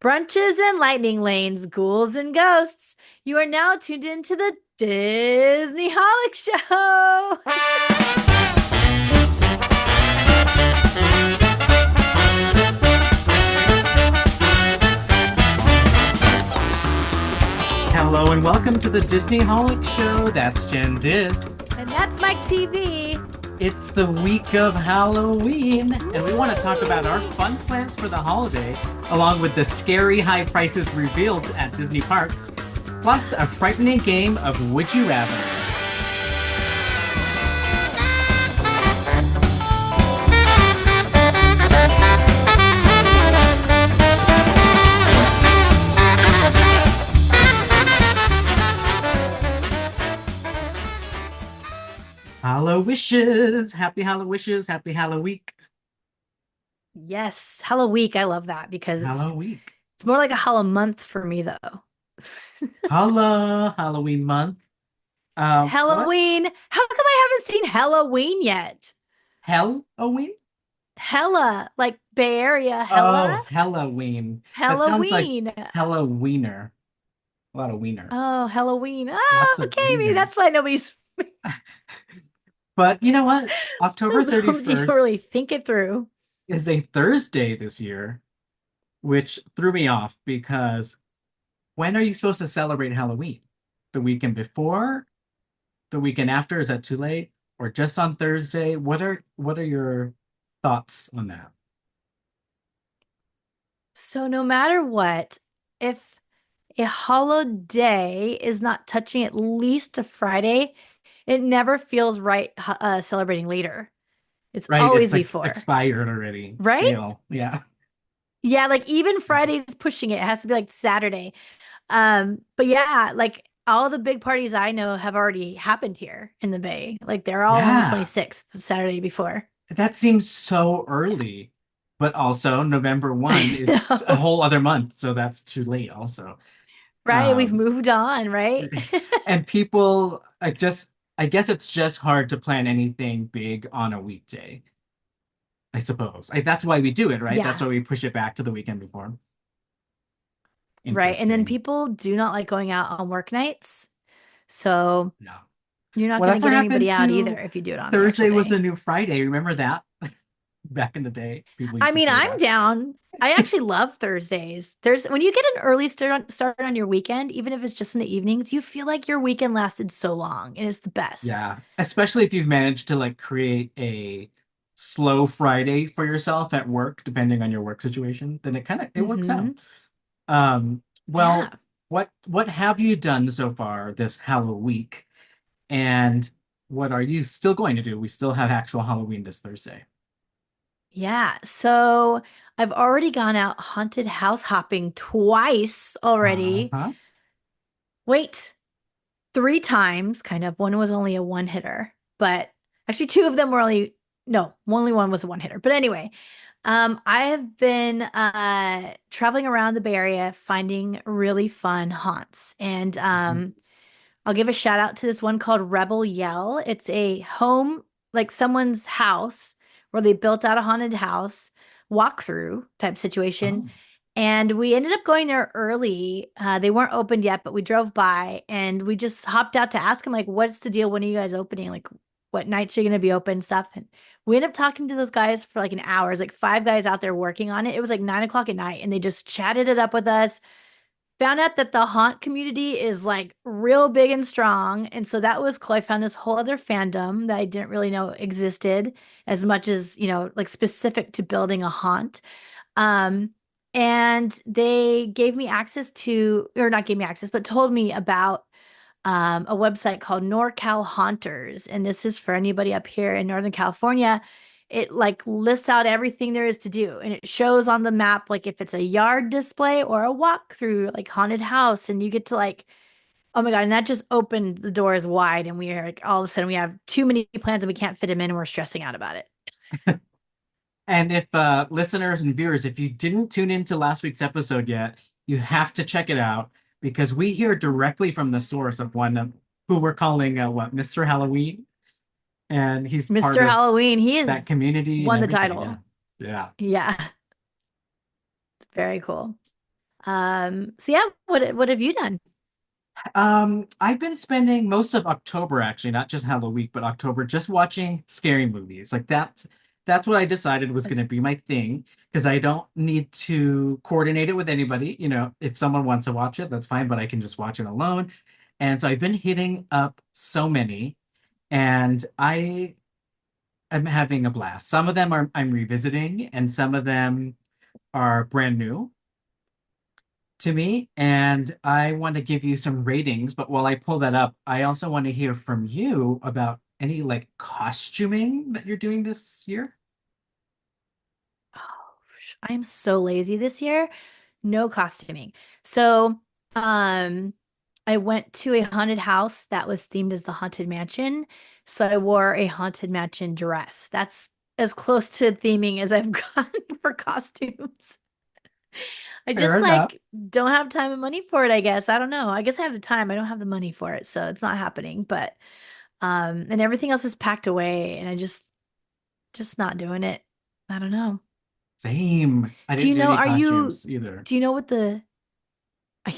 Brunches and lightning lanes, ghouls and ghosts. You are now tuned into the Disney Holic Show. Hello and welcome to the Disney Holic Show. That's Jen Diz. And that's Mike TV. It's the week of Halloween, and we want to talk about our fun plans for the holiday, along with the scary high prices revealed at Disney parks, plus a frightening game of Would You Rather. Hallowishes! Happy Hallowishes! Happy Halloweek! Yes, Halloweek. I love that because Halloweek! it's more like a Hallow month for me though. Holla! Halloween month. What? Halloween. How come I haven't seen Halloween yet? Halloween? Hella, like Bay Area, Oh, hella. Halloween. That sounds like Halloween. Halloweener. A lot of wiener. Oh, Halloween. Lots Oh, of okay. Maybe wiener. that's why nobody's But you know what? October those homes you don't 31st really think it through. is a Thursday this year, which threw me off because when are you supposed to celebrate Halloween? The weekend before? The weekend after? Is that too late? Or just on Thursday? What are your thoughts on that? So no matter what, if a holiday is not touching at least a Friday, it never feels right celebrating later. It's Right, it's always like before, expired already. right? Stale. Yeah. Yeah, like even Friday's pushing it. It has to be like Saturday. But yeah, like all the big parties I know have already happened here in the Bay. Like they're all on the Yeah. 26th, the Saturday before. That seems so early. But also November 1 I is a know. whole other month, so that's too late also. Right? We've Um moved on, right? and people I guess it's just hard to plan anything big on a weekday, I suppose. That's why we do it, right? That's Yeah. why we push it back to the weekend before. Right. And then Interesting. people do not like going out on work nights. So No. you're not going to Whatever get happened anybody out either to if you do it on the actual Thursday was the day. new Friday? Remember that? Back in the day, people I used to mean, say I'm that. down. I actually love Thursdays. There's when you get an early start on your weekend, even if it's just in the evenings, you feel like your weekend lasted so long and it's the best. Yeah, especially if you've managed to like create a slow Friday for yourself at work, depending on your work situation, then it works out. Hmm. Well, Yeah. what have you done so far this Halloweek, and what are you still going to do? We still have actual Halloween this Thursday. Yeah. So I've already gone out haunted house hopping twice already. Uh-huh. Wait, three times, kind of. One was only a one hitter, but actually two of them were no, only one was a one hitter. But anyway, I have been traveling around the Bay Area finding really fun haunts. And I'll give a shout out to this one called Rebel Yell. It's a home, like someone's house where they built out a haunted house walkthrough type situation. Oh. And we ended up going there early. They weren't opened yet, but we drove by and we just hopped out to ask them, like, what's the deal? When are you guys opening? Like, what nights are you going to be open? Stuff. And we ended up talking to those guys for like an hour. It was like five guys out there working on it. It was like 9 o'clock at night and they just chatted it up with us. Found out that the haunt community is like real big and strong. And so that was cool. I found this whole other fandom that I didn't really know existed as much as, like specific to building a haunt. Um, and they gave me access to, or not gave me access, but told me about a website called NorCal Haunters. And this is for anybody up here in Northern California. It like lists out everything there is to do. And it shows on the map, like if it's a yard display or a walkthrough, like haunted house. And you get to like, oh my God. And that just opened the doors wide. And we are like, all of a sudden we have too many plans and we can't fit them in. And we're stressing out about it. And if listeners and viewers, if you didn't tune into last week's episode yet, you have to check it out because we hear directly from the source of one of who we're calling what Mr. Halloween, and he's part Mr. of Halloween, he has that community and won the everything. Yeah, title. yeah. Yeah. Very cool. So yeah, what have you done? I've been spending most of October actually, not just Halloween, but October just watching scary movies. Like that's what I decided was going to be my thing because I don't need to coordinate it with anybody. You know, if someone wants to watch it, that's fine, but I can just watch it alone. And so I've been hitting up so many, and I am having a blast. Some of them are I'm revisiting, and some of them are brand new to me, and I want to give you some ratings. But while I pull that up, I also want to hear from you about any like costuming that you're doing this year. Oh, I am so lazy this year. No costuming. So, um, I went to a haunted house that was themed as the Haunted Mansion. So I wore a Haunted Mansion dress. That's as close to theming as I've gotten for costumes. I Fair just enough. like don't have time and money for it, I guess. I don't know. I guess I have the time. I don't have the money for it, so it's not happening. But and everything else is packed away and I just not doing it. I don't know. Same. I Do didn't you do know, any are you costumes either. do you know what the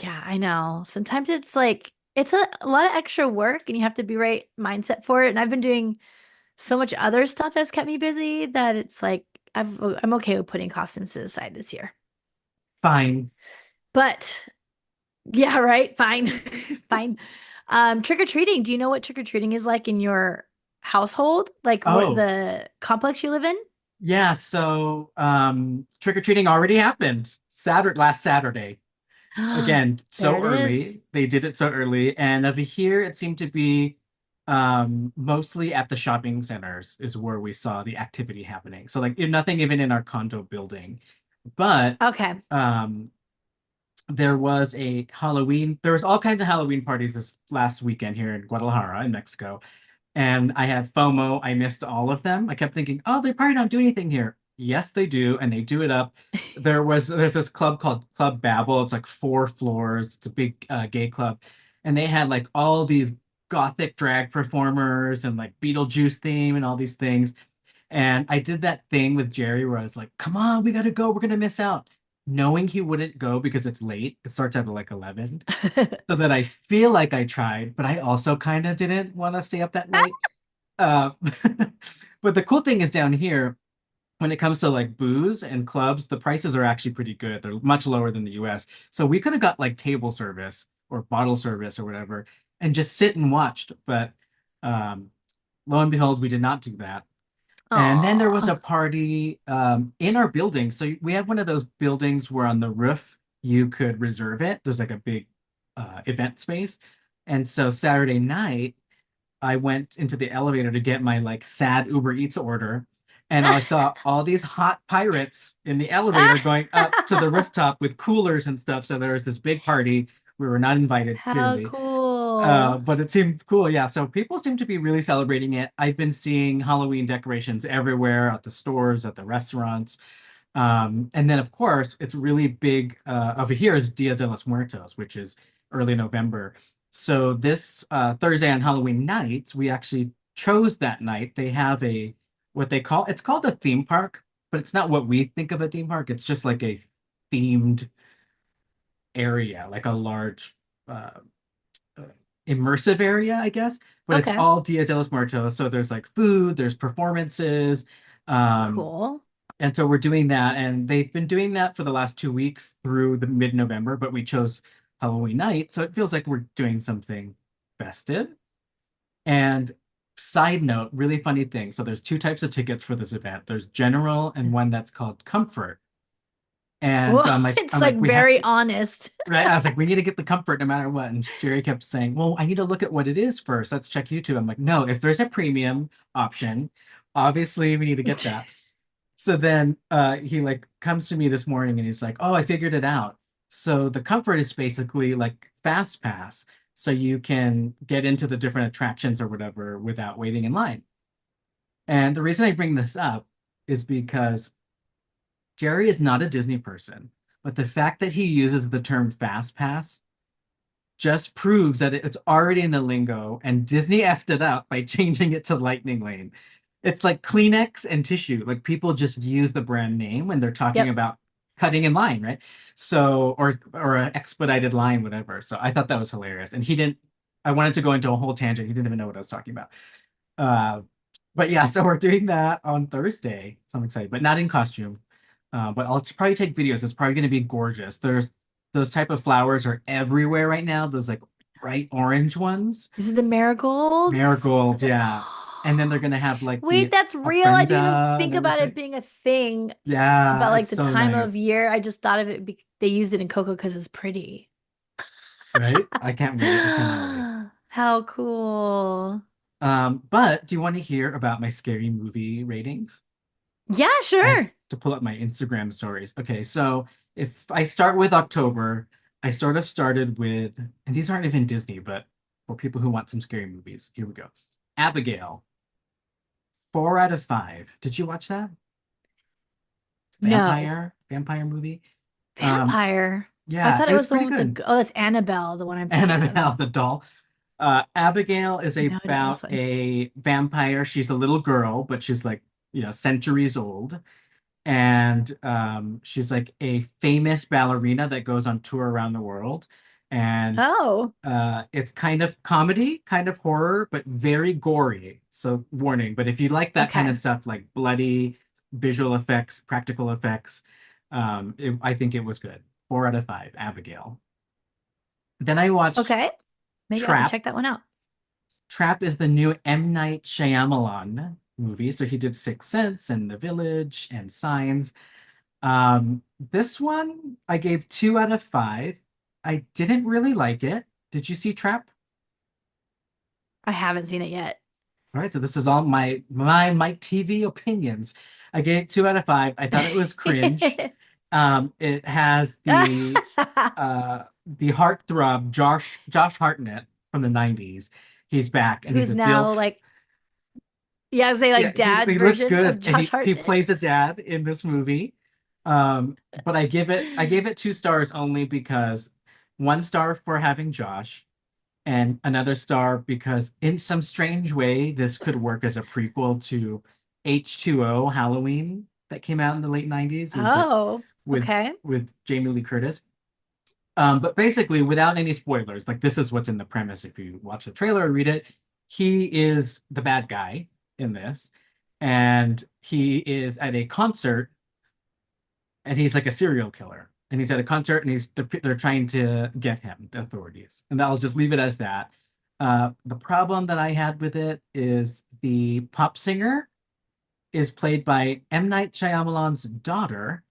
yeah, I know. Sometimes it's like it's a lot of extra work and you have to be right mindset for it. And I've been doing so much other stuff that's kept me busy that it's like I'm okay with putting costumes to the side this year. Fine. But yeah, right. Fine. Fine. Trick-or-treating. Do you know what trick-or-treating is like in your household? Like what Oh, the complex you live in? yeah. So, trick-or-treating already happened last Saturday. Again, There so it is. early. They did it so early. And over here, it seemed to be mostly at the shopping centers is where we saw the activity happening. So like nothing even in our condo building. But Okay. um there was all kinds of Halloween parties this last weekend here in Guadalajara in Mexico. And I had FOMO. I missed all of them. I kept thinking, oh, they probably don't do anything here. Yes, they do, and they do it up. There's this club called Club Babel. It's like 4 floors. It's a big gay club, and they had like all these gothic drag performers and like Beetlejuice theme and all these things. And I did that thing with Jerry where I was like, come on, we gotta go. We're gonna miss out. Knowing he wouldn't go because it's late. It starts at like 11. So that I feel like I tried, but I also kind of didn't want to stay up that late. Uh, but the cool thing is down here, when it comes to like booze and clubs, the prices are actually pretty good. They're much lower than the US. So we could have got like table service or bottle service or whatever and just sit and watched. But um, lo and behold, we did not do that. And then there was a Aw. party in our building. So we have one of those buildings where on the roof you could reserve it. There's like a big event space. And so Saturday night, I went into the elevator to get my like sad Uber Eats order. And I saw all these hot pirates in the elevator going up to the rooftop with coolers and stuff. So there was this big party. We were not invited, How clearly. cool. But it seemed cool. Yeah. So people seem to be really celebrating it. I've been seeing Halloween decorations everywhere at the stores, at the restaurants. And then, of course, it's really big over here is Dia de los Muertos, which is early November. So this Thursday on Halloween night, we actually chose that night. They have what they call it's called a theme park, but it's not what we think of a theme park. It's just like a themed area, like a large uh, uh, immersive area, I guess. But it's Okay. all Dia de los Muertos. So there's like food, there's performances. Um, Cool. and so we're doing that, and they've been doing that for the last 2 weeks through the mid-November, but we chose Halloween night, so it feels like we're doing something festive. And side note, really funny thing. So there's two types of tickets for this event. There's general and one that's called comfort. And Well, so I'm like, it's like we have very honest. right. I was like, we need to get the comfort no matter what. And Jerry kept saying, well, I need to look at what it is first. Let's check YouTube. I'm like, no, if there's a premium option, obviously we need to get that. So then he like comes to me this morning and he's like, oh, I figured it out. So the comfort is basically like fast pass. So you can get into the different attractions or whatever without waiting in line. And the reason I bring this up is because Jerry is not a Disney person, but the fact that he uses the term fast pass just proves that it's already in the lingo and Disney effed it up by changing it to Lightning Lane. It's like Kleenex and tissue. Like people just use the brand name when they're talking Yep. about. cutting in line, right? So, or an expedited line, whatever. So I thought that was hilarious. And he didn't. I wanted to go into a whole tangent. He didn't even know what I was talking about. Uh, but yeah, so we're doing that on Thursday. So I'm excited, but not in costume. But I'll probably take videos. It's probably going to be gorgeous. There's those type of flowers are everywhere right now. Those like bright orange ones, Is it the marigolds? marigolds, yeah. And then they're gonna have like Wait, the that's real. I didn't even ofrenda and think about it everything. being a thing about Yeah, like it's the so time of nice, year. I just thought of it they used it in Coco because it's pretty. right? I can't wait. I cannot wait. How cool. But do you want to hear about my scary movie ratings? Yeah, I have sure. to pull up my Instagram stories. Okay, so if I start with October, I sort of started with, and these aren't even Disney, but for people who want some scary movies, here we go. Abigail, 4 out of 5. Did you watch that? No. Vampire movie. Um, Vampire. I yeah, thought it it was was the pretty one with good. oh, that's Annabelle, the one I'm thinking of. Annabelle the doll. Abigail is No, I don't know this about one. a vampire. She's a little girl, but she's like, centuries old. And she's like a famous ballerina that goes on tour around the world. And Oh, it's kind of comedy, kind of horror, but very gory. So warning. But if you like that kind okay. of stuff, like bloody visual effects, practical effects, I think it was good. 4 out of 5, Abigail. Then I watched Okay. Maybe I have to Trap. check that one out. Trap is the new M. Night Shyamalan movie. So he did Sixth Sense and The Village and Signs. This one I gave 2 out of 5. I didn't really like it. Did you see Trap? I haven't seen it yet. All right, so this is all my TV opinions. I gave 2 out of 5. I thought it was cringe. It has the heartthrob Josh Hartnett from the 90s. He's back and he's Who's a now DILF. like, yeah, say Yeah, like dad he looks version of good and Josh he Hartnett. plays a dad in this movie. But I gave it 2 stars only because 1 star for having Josh and another star because in some strange way this could work as a prequel to H2O Halloween that came out in the late 90s. It was like Oh, with okay. with Jamie Lee Curtis. But basically, without any spoilers, like this is what's in the premise. If you watch the trailer or read it, he is the bad guy in this, and he is at a concert, and he's like a serial killer, and he's at a concert, and they're trying to get him, the authorities, and I'll just leave it as that. The problem that I had with it is the pop singer is played by M. Night Shyamalan's daughter,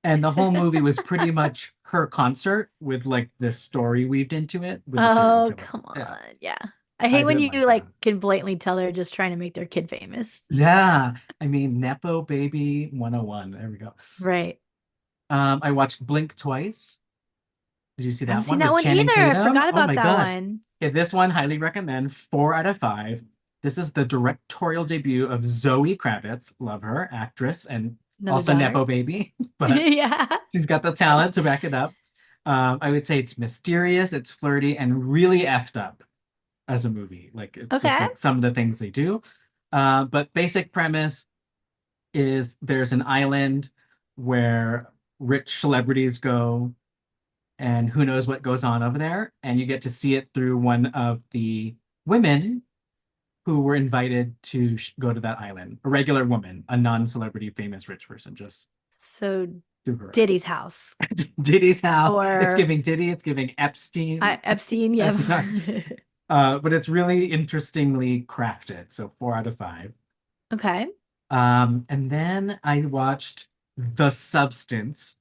and the whole movie was pretty much her concert with like this story weaved into it with the serial Oh, killer. come Yeah, on. Yeah. I I hate when didn't you like that. like can blatantly tell they're just trying to make their kid famous. Yeah, I mean, Nepo Baby 101. There we go. Right. I watched Blink twice. Did you see I haven't that seen one that with one Channing either. I Tatum? forgot Oh about my that gosh. one. Yeah, this one highly recommend. 4 out of 5. This is the directorial debut of Zoe Kravitz. Love her, actress, and Another also daughter. Nepo Baby, but Yeah. she's got the talent to back it up. I would say it's mysterious, it's flirty, and really effed up as a movie. Like it's just Okay. like some of the things they do. But basic premise is there's an island where rich celebrities go, and who knows what goes on over there, and you get to see it through one of the women who were invited to go to that island. A regular woman, a non-celebrity, famous rich person, just So through her Diddy's eyes. house Diddy's house. It's or giving Diddy. It's giving Epstein. Epstein. Yeah. Epstein. But it's really interestingly crafted. So 4 out of 5. Okay. And then I watched The Substance.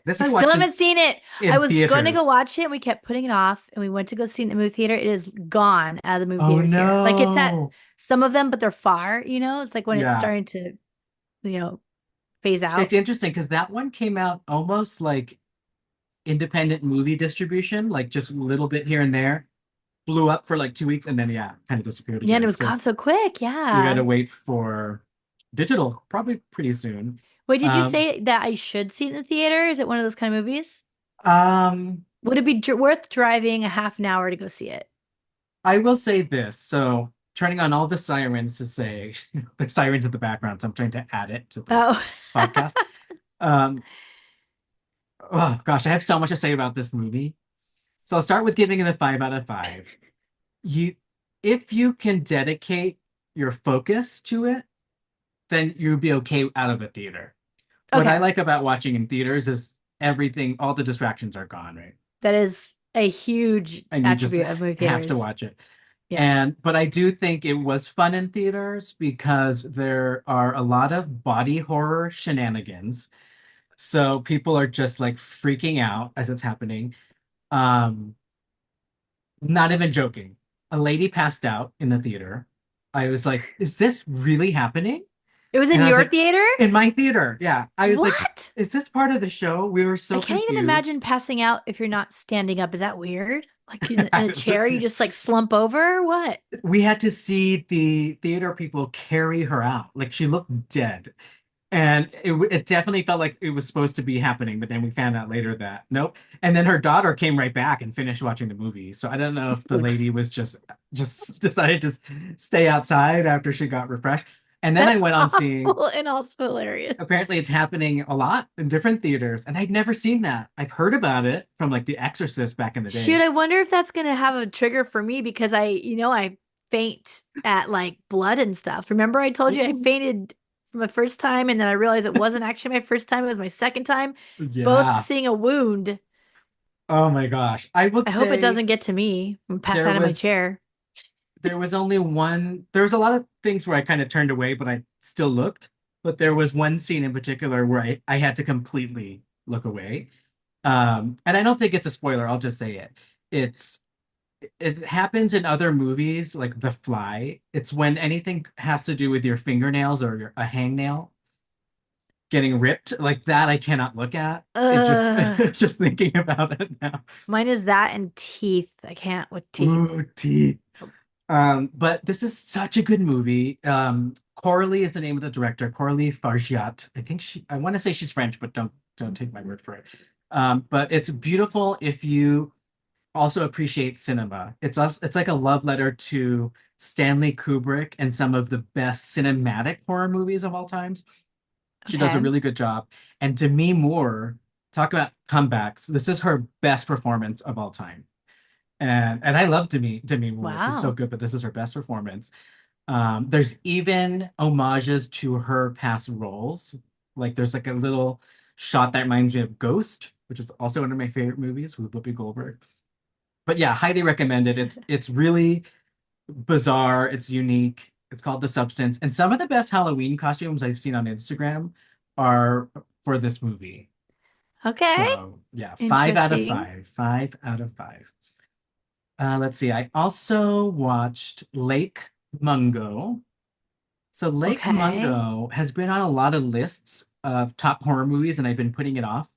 This I I still watched in, haven't seen it. I in was going to go theaters. watch it and we kept putting it off and we went to go see it in the movie theater. It is gone out of the movie Oh theaters here. Like it's at no. some of them, but they're far, It's like when it's Yeah. starting to, you know, phase It's out. interesting because that one came out almost like independent movie distribution, like just a little bit here and there, blew up for like 2 weeks, and then yeah, kind of disappeared Yeah, and it again. was So gone so quick. we got Yeah. to wait for digital, probably pretty soon. Wait, did you Um, say that I should see it in the theater? Is it one of those kind of movies? um, Would it be worth driving a half an hour to go see it? I will say this. So turning on all the sirens to say there's sirens in the background, so I'm trying to add it to the Oh, podcast. Um, Oh gosh, I have so much to say about this movie. So I'll start with giving it a 5 out of 5. You, if you can dedicate your focus to it, then you'd be okay out of a theater. What I Okay. like about watching in theaters is everything, all the distractions are gone, right? That is a huge And you just attribute of movie have to theaters. watch it. Yeah. And but I do think it was fun in theaters because there are a lot of body horror shenanigans. So people are just like freaking out as it's happening. Um, Not even joking. A lady passed out in the theater. I was like, is this really happening? It was And in I was your like, theater? in my theater. Yeah. I was like, What? is this part of the show? We were I so can't even confused. imagine passing out if you're not standing up. Is that weird? Like in a chair, you just like slump over? What? We had to see the theater people carry her out. Like she looked dead. And it definitely felt like it was supposed to be happening, but then we found out later that nope. And then her daughter came right back and finished watching the movie. So I don't know if the lady was just decided to stay outside after she got refreshed. And then I That's went on seeing, awful and also hilarious. apparently it's happening a lot in different theaters, and I'd never seen that. I've heard about it from like The Exorcist back in the Shoot, day. I wonder if that's gonna have a trigger for me because I faint at like blood and stuff. Remember I told you I Ooh. fainted from the first time and then I realized it wasn't actually my first time, it was my second time, both Yeah. seeing a wound. Oh my gosh. I would I hope it say doesn't get to me and pass there out of my was chair. there was only one, there was a lot of things where I kind of turned away, but I still looked. But there was one scene in particular where I had to completely look away. And I don't think it's a spoiler, I'll just say it. It's it happens in other movies like The Fly. It's when anything has to do with your fingernails or a hangnail getting ripped like that, I cannot look at. It just Uh, just thinking about it now. Mine is that and teeth. I can't with teeth. Ooh, teeth. But this is such a good movie. Coralie is the name of the director, Coralie Fargiat. I want to say she's French, but don't take my word for it. But it's beautiful if you also appreciate cinema. It's like a love letter to Stanley Kubrick and some of the best cinematic horror movies of all times. She does a Okay. really good job. And Demi Moore, talk about comebacks. This is her best performance of all time. And I love Demi Moore. She's so Wow. good, but this is her best performance. There's even homages to her past roles. Like there's like a little shot that reminds me of Ghost, which is also one of my favorite movies with Whoopi Goldberg. But yeah, highly recommended. It's really bizarre. It's unique. It's called The Substance. And some of the best Halloween costumes I've seen on Instagram are for this movie. Okay. So yeah, 5 out of 5. Interesting. 5 out of 5. Let's see. I also watched Lake Mungo. So Lake Okay. Mungo has been on a lot of lists of top horror movies, and I've been putting it off.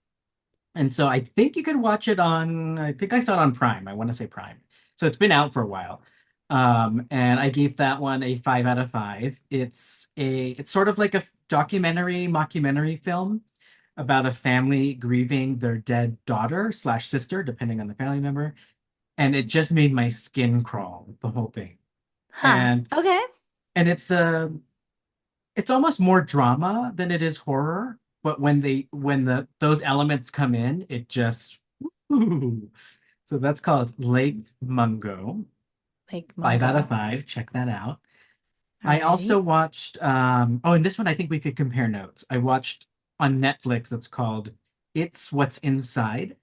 And so I think you could watch it on, I think I saw it on Prime. I want to say Prime. So it's been out for a while. And I gave that one a 5 out of 5. It's sort of like a documentary, mockumentary film about a family grieving their dead daughter slash sister, depending on the family member. And it just made my skin crawl, the whole thing. Huh. And Okay. and it's almost more drama than it is horror, but when the those elements come in, it just ooh. So that's called Lake Mungo. Lake 5 out of Mungo. 5. Check that out. I also Alrighty. watched oh, and this one I think we could compare notes. I watched on Netflix, it's called It's What's Inside.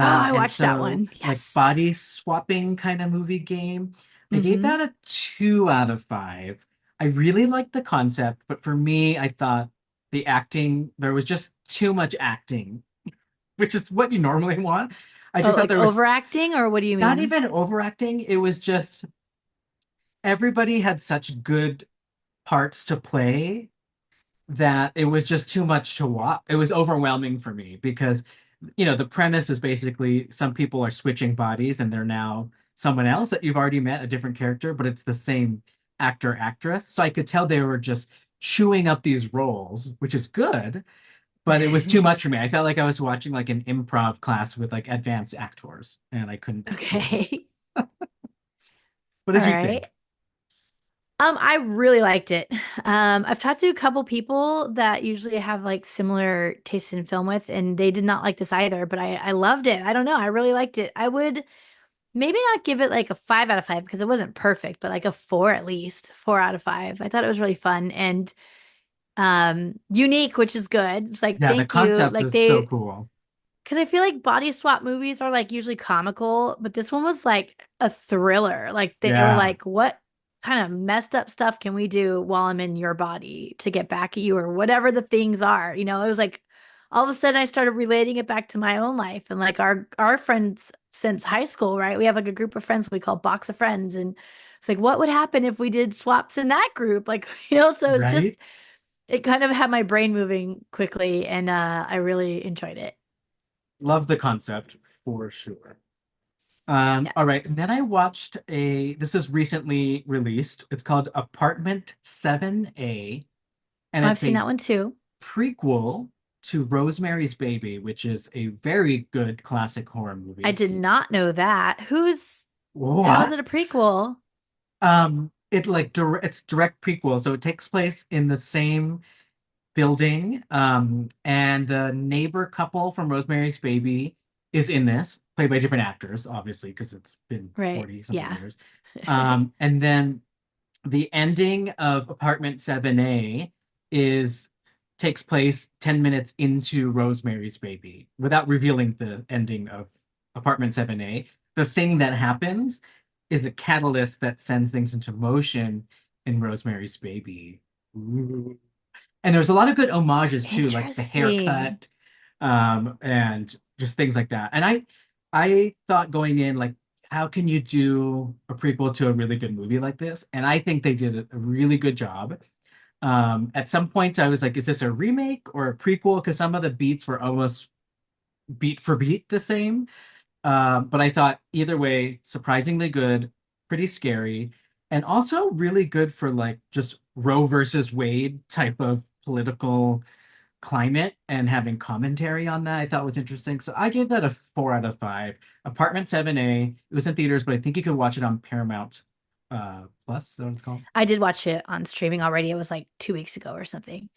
Oh, I And watched that so one. like Yes. body swapping kind of movie game. I gave Mm-hmm. that a 2 out of 5. I really liked the concept, but for me, I thought the acting, there was just too much acting, which is what you normally want. I Oh, just thought like there was overacting, or what do you not mean? even overacting. It was just everybody had such good parts to play that it was just too much to watch. It was overwhelming for me because, the premise is basically some people are switching bodies and they're now someone else that you've already met, a different character, but it's the same actor, actress. So I could tell they were just chewing up these roles, which is good, but it was too much for me. I felt like I was watching like an improv class with like advanced actors and I couldn't do it. Okay. What All did you right. think? I really liked it. I've talked to a couple people that usually have like similar tastes in film with, and they did not like this either, but I loved it. I don't know. I really liked it. I would maybe not give it like a 5 out of 5 because it wasn't perfect, but like a four at least, 4 out of 5. I thought it was really fun and unique, which is good. It's like Yeah, the thank you. concept Like is so they cool. because I feel like body swap movies are like usually comical, but this one was like a thriller. Like they were Yeah, like, what kind of messed up stuff can we do while I'm in your body to get back at you or whatever the things are? It was like all of a sudden I started relating it back to my own life and like our friends since high school, right? We have like a group of friends we call Box of Friends, and it's like, what would happen if we did swaps in that group? Like, so it's right? just it kind of had my brain moving quickly, and I really enjoyed it. Love the concept for sure. Yeah. All right. And then I watched this is recently released. It's called Apartment 7A, and I've it's seen a that one too. prequel to Rosemary's Baby, which is a very good classic horror I movie. did not know that. How is it a What? prequel? It's direct prequel, so it takes place in the same building. And the neighbor couple from Rosemary's Baby is in this, played by different actors, obviously, because it's been Right. 40 something Yeah. years. And then the ending of Apartment 7A is takes place 10 minutes into Rosemary's Baby without revealing the ending of Apartment 7A. The thing that happens is a catalyst that sends things into motion in Rosemary's Baby. Ooh. And there's a lot of good homages too, like the Interesting. haircut, and just things like that. And I thought going in, like, how can you do a prequel to a really good movie like this? And I think they did a really good job. At some point, I was like, is this a remake or a prequel? Because some of the beats were almost beat for beat the same. But I thought either way, surprisingly good, pretty scary, and also really good for like just Roe versus Wade type of political climate and having commentary on that I thought was interesting. So I gave that a 4 out of 5. Apartment 7A. It was in theaters, but I think you could watch it on Paramount Plus. Is that what it's called? I did watch it on streaming already. It was like 2 weeks ago or something.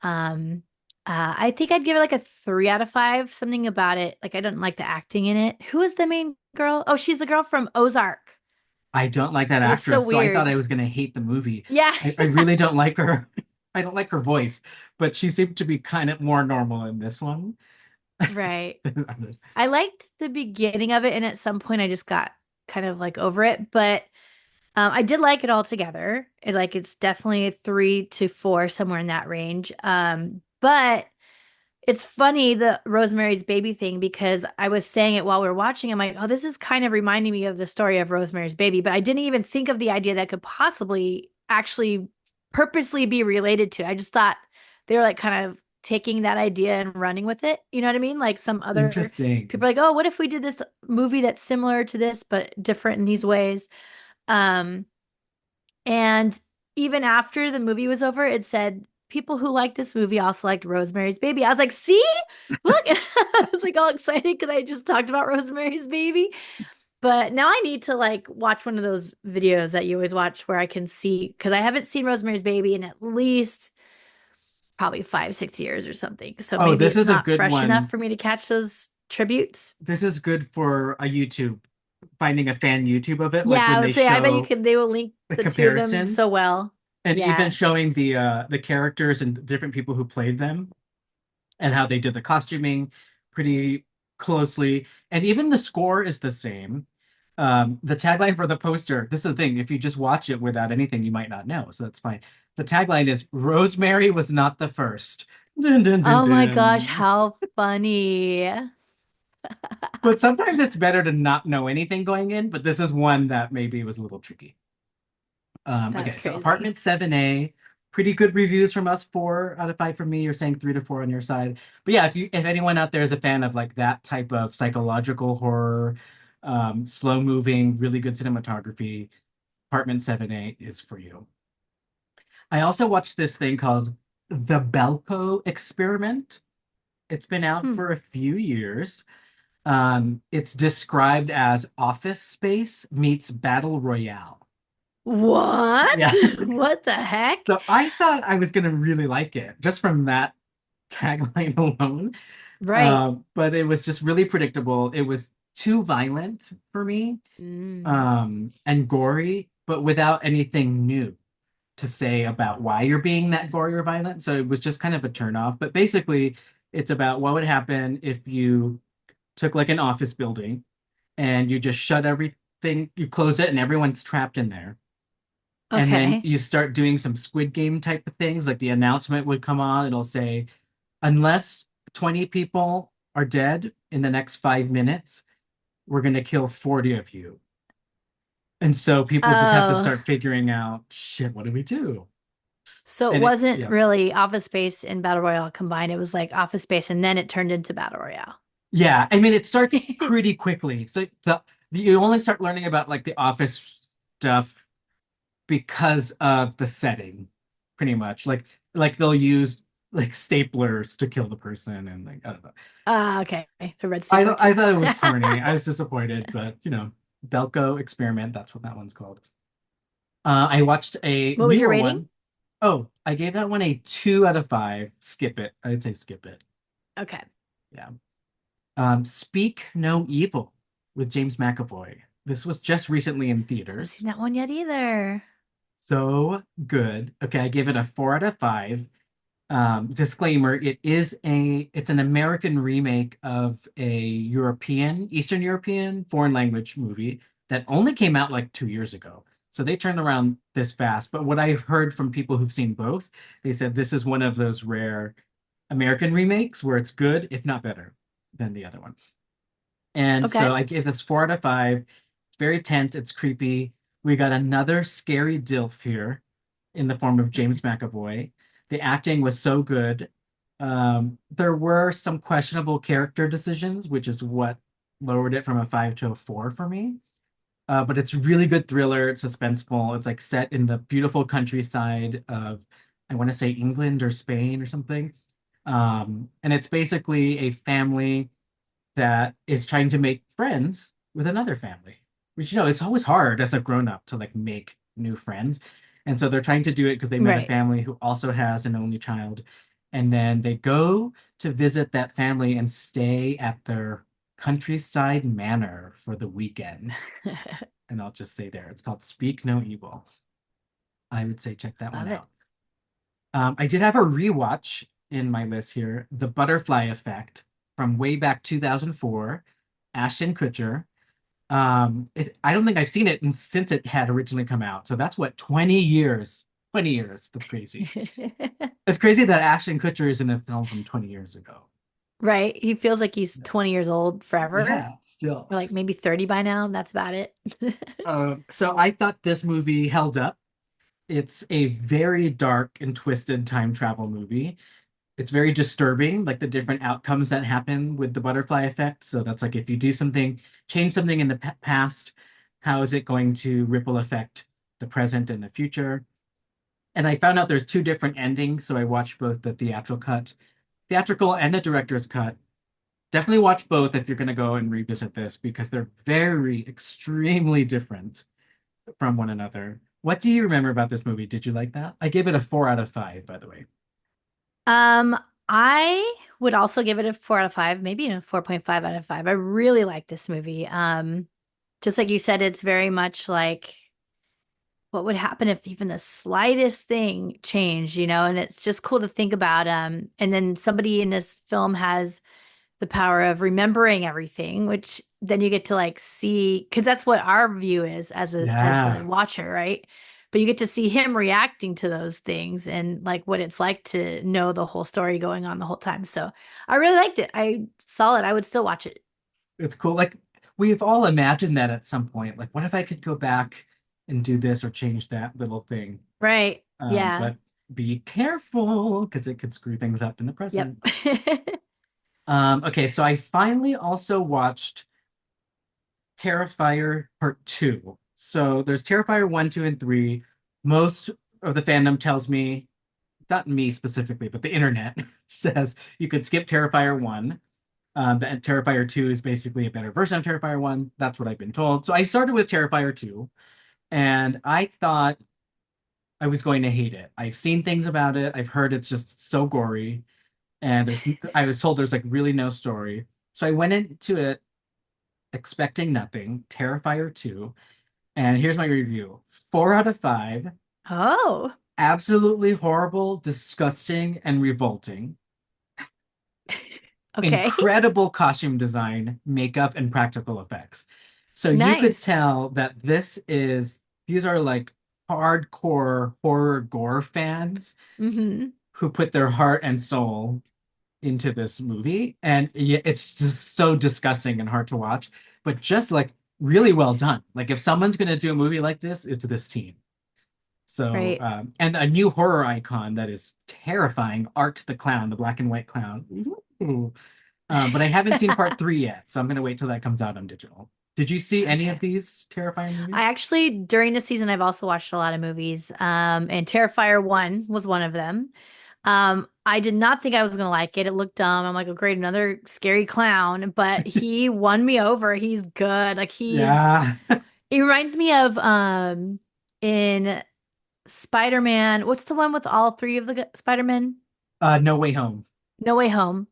Um, I think I'd give it like a 3 out of 5. Something about it, like I don't like the acting in it. Who is the main girl? Oh, she's the girl from Ozark. I don't like that It was so actress, so I thought I weird. was gonna hate the movie. Yeah, I really don't like her. I don't like her voice, but she seemed to be kind of more normal in this one right. than others. I liked the beginning of it, and at some point I just got kind of like over it, but I did like it all together. It's definitely a 3 to 4, somewhere in that range. But it's funny the Rosemary's Baby thing because I was saying it while we were watching. I'm like, oh, this is kind of reminding me of the story of Rosemary's Baby, but I didn't even think of the idea that could possibly actually purposely be related to. I just thought they were like kind of taking that idea and running with it. You know what I mean? Like some other Interesting. people are like, oh, what if we did this movie that's similar to this but different in these ways? Um, and even after the movie was over, it said people who like this movie also liked Rosemary's Baby. I was like, see, look. I was like all excited because I just talked about Rosemary's Baby. But now I need to like watch one of those videos that you always watch where I can see because I haven't seen Rosemary's Baby in at least probably 5, 6 years or something. So Oh, maybe this it's is a not good fresh enough one. for me to catch those tributes. This is good for a YouTube, finding a fan YouTube of it, like Yeah, when I they would say I bet you show can they will link the the two of them comparisons so well. and even Yeah. showing the characters and different people who played them and how they did the costuming pretty closely. And even the score is the same. The tagline for the poster, this is the thing, if you just watch it without anything, you might not know, so that's fine. The tagline is Rosemary was not the first. Dun, dun, dun, Oh my gosh, dun. how funny. But sometimes it's better to not know anything going in, but this is one that maybe was a little tricky. That's Okay, so crazy. Apartment 7A, pretty good reviews from us, 4 out of 5 from me. You're saying 3 to 4 on your side. But yeah, if anyone out there is a fan of like that type of psychological horror, slow moving, really good cinematography, Apartment 7A is for you. I also watched this thing called The Belko Experiment. It's been out Hmm. for a few years. It's described as Office Space meets Battle Royale. What? Yeah. What the heck? So I thought I was gonna really like it just from that tagline alone. Right. But it was just really predictable. It was too violent for me, Mm. and gory, but without anything new to say about why you're being that gory or violent. So it was just kind of a turn off. But basically, it's about what would happen if you took like an office building and you just shut everything, you close it, and everyone's trapped in there. And then Okay. you start doing some Squid Game type of things, like the announcement would come on. It'll say, unless 20 people are dead in the next 5 minutes, we're going to kill 40 of you. And so people just have to Oh, start figuring out, shit, what do we do? so it And it, wasn't yeah. really Office Space and Battle Royale combined. It was like Office Space and then it turned into Battle Royale. Yeah. I mean, it starts pretty quickly. So you only start learning about like the office stuff because of the setting, pretty much. Like they'll use like staplers to kill the person and like I don't know. Ah, okay. The red I stapler I too. thought it was corny. I was disappointed, but Belko Experiment, that's what that one's called. I watched a What was your newer rating? one. Oh, I gave that one a 2 out of 5. Skip it. I'd say skip it. Okay. Yeah. Speak No Evil with James McAvoy. This was just recently in I haven't theaters. seen that one yet either. So good. Okay, I give it a 4 out of 5. Disclaimer, it's an American remake of a Eastern European foreign language movie that only came out like 2 years ago. So they turned around this fast. But what I've heard from people who've seen both, they said this is one of those rare American remakes where it's good, if not better, than the other one. And so Okay. I gave this 4 out of 5. It's very tense, it's creepy. We got another scary DILF here in the form of James McAvoy. The acting was so good. There were some questionable character decisions, which is what lowered it from a 5 to a 4 for me. But it's really good thriller. It's suspenseful. It's like set in the beautiful countryside of, I want to say England or Spain or something. And it's basically a family that is trying to make friends with another family, which, it's always hard as a grown up to like make new friends. And so they're trying to do it because they met a Right. family who also has an only child. And then they go to visit that family and stay at their countryside manor for the weekend. And I'll just say there, it's called Speak No Evil. I would say check that one Love it. out. I did have a rewatch in my list here, The Butterfly Effect from way back 2004, Ashton Kutcher. I don't think I've seen it since it had originally come out. So that's what, 20 years. 20 years. That's crazy. It's crazy that Ashton Kutcher is in a film from 20 years ago. Right. He feels like he's 20 years old forever, Yeah, still. or like maybe 30 by now. That's about it. So I thought this movie held up. It's a very dark and twisted time travel movie. It's very disturbing, like the different outcomes that happen with the butterfly effect. So that's like if you do something, change something in the past, how is it going to ripple affect the present and the future? And I found out there's two different endings, so I watched both the theatrical and the director's cut. Definitely watch both if you're going to go and revisit this because they're very extremely different from one another. What do you remember about this movie? Did you like that? I gave it a 4 out of 5, by the way. Um, I would also give it a 4 out of 5, maybe even a 4.5 out of 5. I really like this movie. Just like you said, it's very much like what would happen if even the slightest thing changed, and it's just cool to think about. And then somebody in this film has the power of remembering everything, which then you get to like see, because that's what our view is as the Yeah, watcher, right? But you get to see him reacting to those things and like what it's like to know the whole story going on the whole time. So I really liked it. I saw it. I would still watch it. it's cool. Like we've all imagined that at some point. Like, what if I could go back and do this or change that little thing? Right. Yeah. But be careful because it could screw things up in the Yep. present. Okay, so I finally also watched Terrifier Part 2. So there's Terrifier 1, 2, and 3. Most of the fandom tells me, not me specifically, but the internet says you could skip Terrifier 1. That Terrifier 2 is basically a better version of Terrifier 1. That's what I've been told. So I started with Terrifier 2. And I thought I was going to hate it. I've seen things about it. I've heard it's just so gory. And I was told there's like really no story. So I went into it expecting nothing, Terrifier 2. And here's my review. 4 out of 5. Oh, Absolutely horrible, disgusting, and revolting. okay. Incredible costume design, makeup, and practical effects. So you could Nice. tell that these are like hardcore horror gore fans Hmm. who put their heart and soul into this movie. And yeah, it's just so disgusting and hard to watch, but just like really well done. Like if someone's going to do a movie like this, it's this team. So, Right. and a new horror icon that is terrifying, Art the Clown, the black and white clown. Ooh. But I haven't seen part 3 yet, so I'm gonna wait till that comes out on digital. Did you see any of Okay. these terrifying I movies? actually, during the season, I've also watched a lot of movies. And Terrifier 1 was one of them. I did not think I was gonna like it. It looked dumb. I'm like, oh great, another scary clown. But he won me over. He's good. Like Yeah. he reminds me of in Spider-Man. What's the one with all three of the Spider-Man? No Way Home. No Way Home.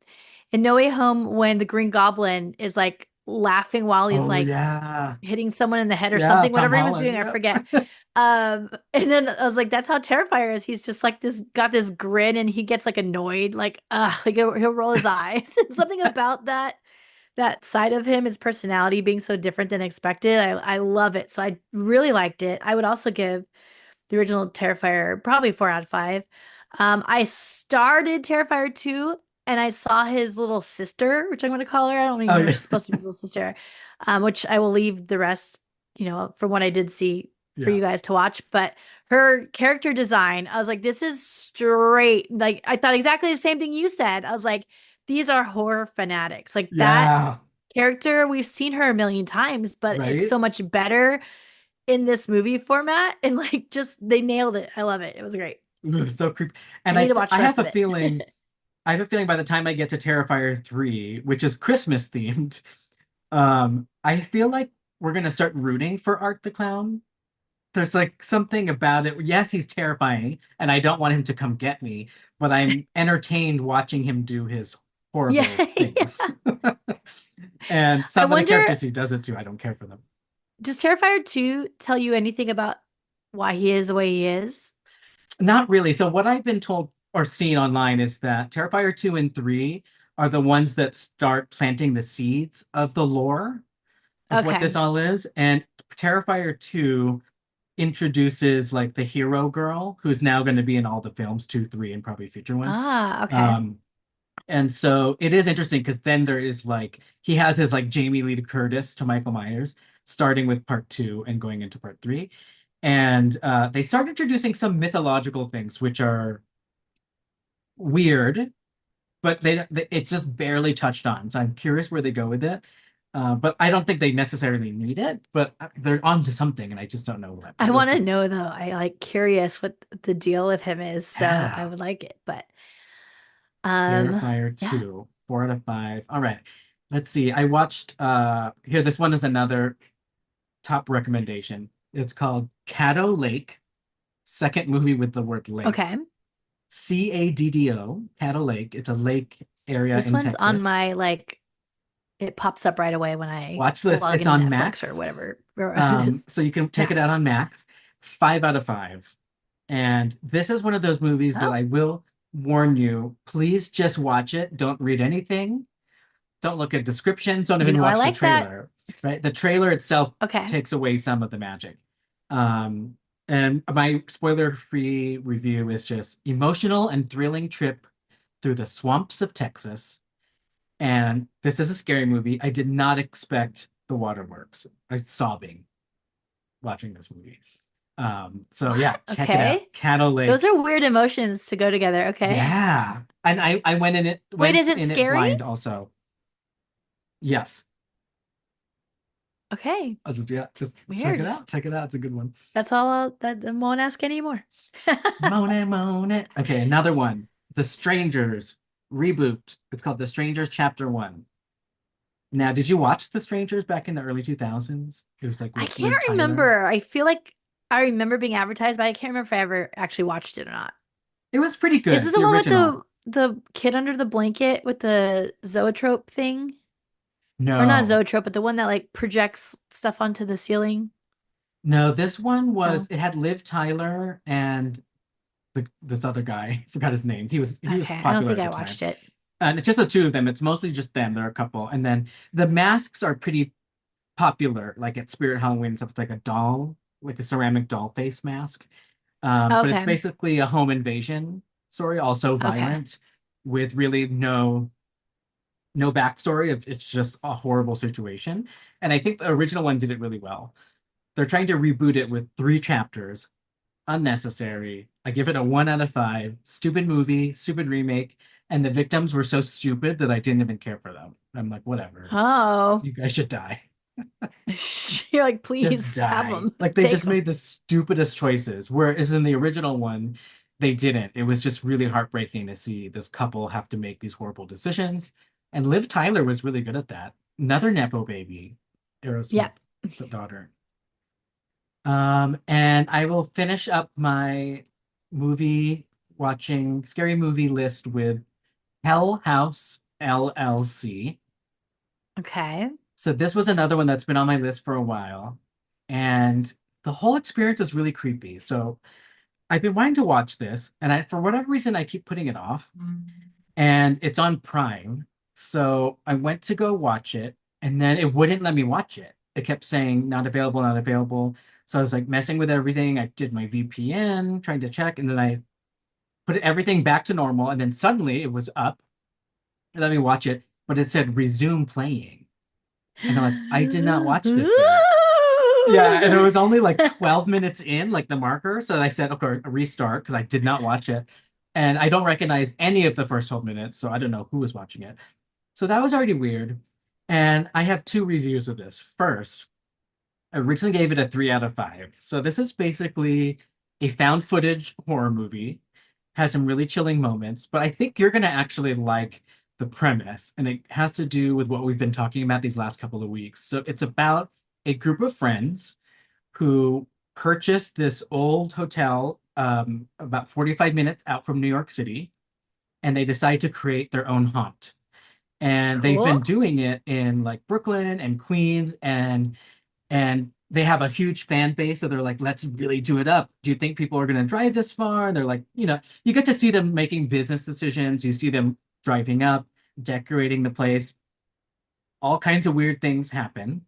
In No Way Home, when the Green Goblin is like laughing while he's Oh like yeah. hitting someone in the head or Yeah, something, Tom whatever he was Holland. doing, I Yep. forget. And then I was like, that's how Terrifier is. He's just like this, got this grin, and he gets like annoyed, like he'll roll his eyes. Something about that side of him, his personality being so different than expected. I love it. So I really liked it. I would also give the original Terrifier probably 4 out of 5. I started Terrifier 2 and I saw his little sister, which I'm going to call her. I don't even Oh know if yeah. she's supposed to be his little sister, which I will leave the rest, from what I did see for Yeah. you guys to watch. But her character design, I was like, this is straight. Like, I thought exactly the same thing you said. I was like, these are horror fanatics. Like, that Yeah. character, we've seen her a million times, but it's Right? so much better in this movie format, and like just they nailed it. I love it. It was great. Ugh, so creepy. I And need to watch I the rest have of a it. feeling by the time I get to Terrifier 3, which is Christmas themed, I feel like we're gonna start rooting for Art the Clown. There's like something about it. Yes, he's terrifying, and I don't want him to come get me, but I'm entertained watching him do his Yeah. horrible things. And I some of the wonder, characters he does it to, I don't care for them. does Terrifier 2 tell you anything about why he is the way he is? Not really. So what I've been told or seen online is that Terrifier 2 and 3 are the ones that start planting the seeds of the lore of what this Okay. all is. And Terrifier 2 introduces like the hero girl who's now going to be in all the films, 2, 3, and probably future ones. Ah, okay. Um, and so it is interesting because then there is like he has his like Jamie Lee Curtis to Michael Myers, starting with part 2 and going into part 3. And they start introducing some mythological things, which are weird, but it's just barely touched on. So I'm curious where they go with it. But I don't think they necessarily need it, but they're onto something, and I just don't know what. But I we'll want to see. know though. I like curious what the deal with him is, so I Yeah. would like it. But Terrifier yeah. 2, 4 out of 5. All right. Let's see. I watched here, this one is another top recommendation. It's called Caddo Lake, second movie with the word lake. Okay. Caddo, Caddo Lake. It's a lake area This in one's on Texas. my like it pops up right away when I Watch this. log It's into on Netflix or Max. whatever it is. So you can check it out Max. on Max. 5 out of 5. And this is one of those movies that Oh, I will warn you, please just watch it. Don't read anything. Don't look at descriptions. Don't even I watch the like that. trailer, right? The trailer itself Okay. takes away some of the magic. Um, and my spoiler-free review is just emotional and thrilling trip through the swamps of Texas. And this is a scary movie. I did not expect the waterworks. I was sobbing watching this movie. So What? yeah, check it out. Okay. Cattle Those Lake. are weird emotions to go together. Okay. Yeah. And I Wait, went is it in it scary? blind also. Yes. Okay. I'll just yeah, just check it Weird. out. Check it out. It's a good one. That's all that I won't ask anymore. Moan Moan. Okay, another one. The Strangers reboot. It's called The Strangers Chapter 1. Now, did you watch The Strangers back in the early 2000s? It was like I with Liv can't Tyler. remember. I feel like I remember being advertised, but I can't remember if I ever actually watched it or not. It was pretty Is it good, the the one with original. the kid under the blanket with the zoetrope thing? Or not No, zoetrope, but the one that like projects stuff onto the ceiling? no, this one was No. it had Liv Tyler and this other guy. I forgot his name. He was Okay, I don't popular think at I the time. watched it. And it's just the two of them. It's mostly just them. They're a couple. And then the masks are pretty popular, like at Spirit Halloween, it's like a doll, like a ceramic doll face mask. But it's Okay. basically a home invasion story, also Okay. violent, with really no backstory. It's just a horrible situation. And I think the original one did it really well. They're trying to reboot it with 3 chapters. Unnecessary. I give it a 1 out of 5. Stupid movie, stupid remake, and the victims were so stupid that I didn't even care for them. I'm like, whatever. Oh. You guys should die. You're like, Just please have die. them. Like they Take just them. made the stupidest choices. Whereas in the original one, they didn't. It was just really heartbreaking to see this couple have to make these horrible decisions. And Liv Tyler was really good at that. Another Nepo baby, Yeah. Aerosmith, the daughter. And I will finish up my movie watching scary movie list with Hell House LLC. Okay. So this was another one that's been on my list for a while, and the whole experience is really creepy. So I've been wanting to watch this, and for whatever reason I keep putting it off. And it's on Prime. So I went to go watch it, and then it wouldn't let me watch it. It kept saying not available, not available. So I was like messing with everything. I did my VPN, trying to check, and then I put everything back to normal, and then suddenly it was up. And let me watch it, but it said resume playing. And I'm like, I did not watch this yet. Yeah, and it was only like 12 minutes in, like the marker. So I said, okay, a restart because I did not watch it. And I don't recognize any of the first 12 minutes, so I don't know who was watching it. So that was already weird. And I have 2 reviews of this. First, I originally gave it a 3 out of 5. So this is basically a found footage horror movie, has some really chilling moments, but I think you're going to actually like the premise. And it has to do with what we've been talking about these last couple of weeks. So it's about a group of friends who purchased this old hotel about 45 minutes out from New York City, and they decide to create their own haunt. And they've Cool. been doing it in like Brooklyn and Queens, and they have a huge fan base. So they're like, let's really do it up. Do you think people are going to drive this far? And they're like, you get to see them making business decisions. You see them driving up, decorating the place. All kinds of weird things happen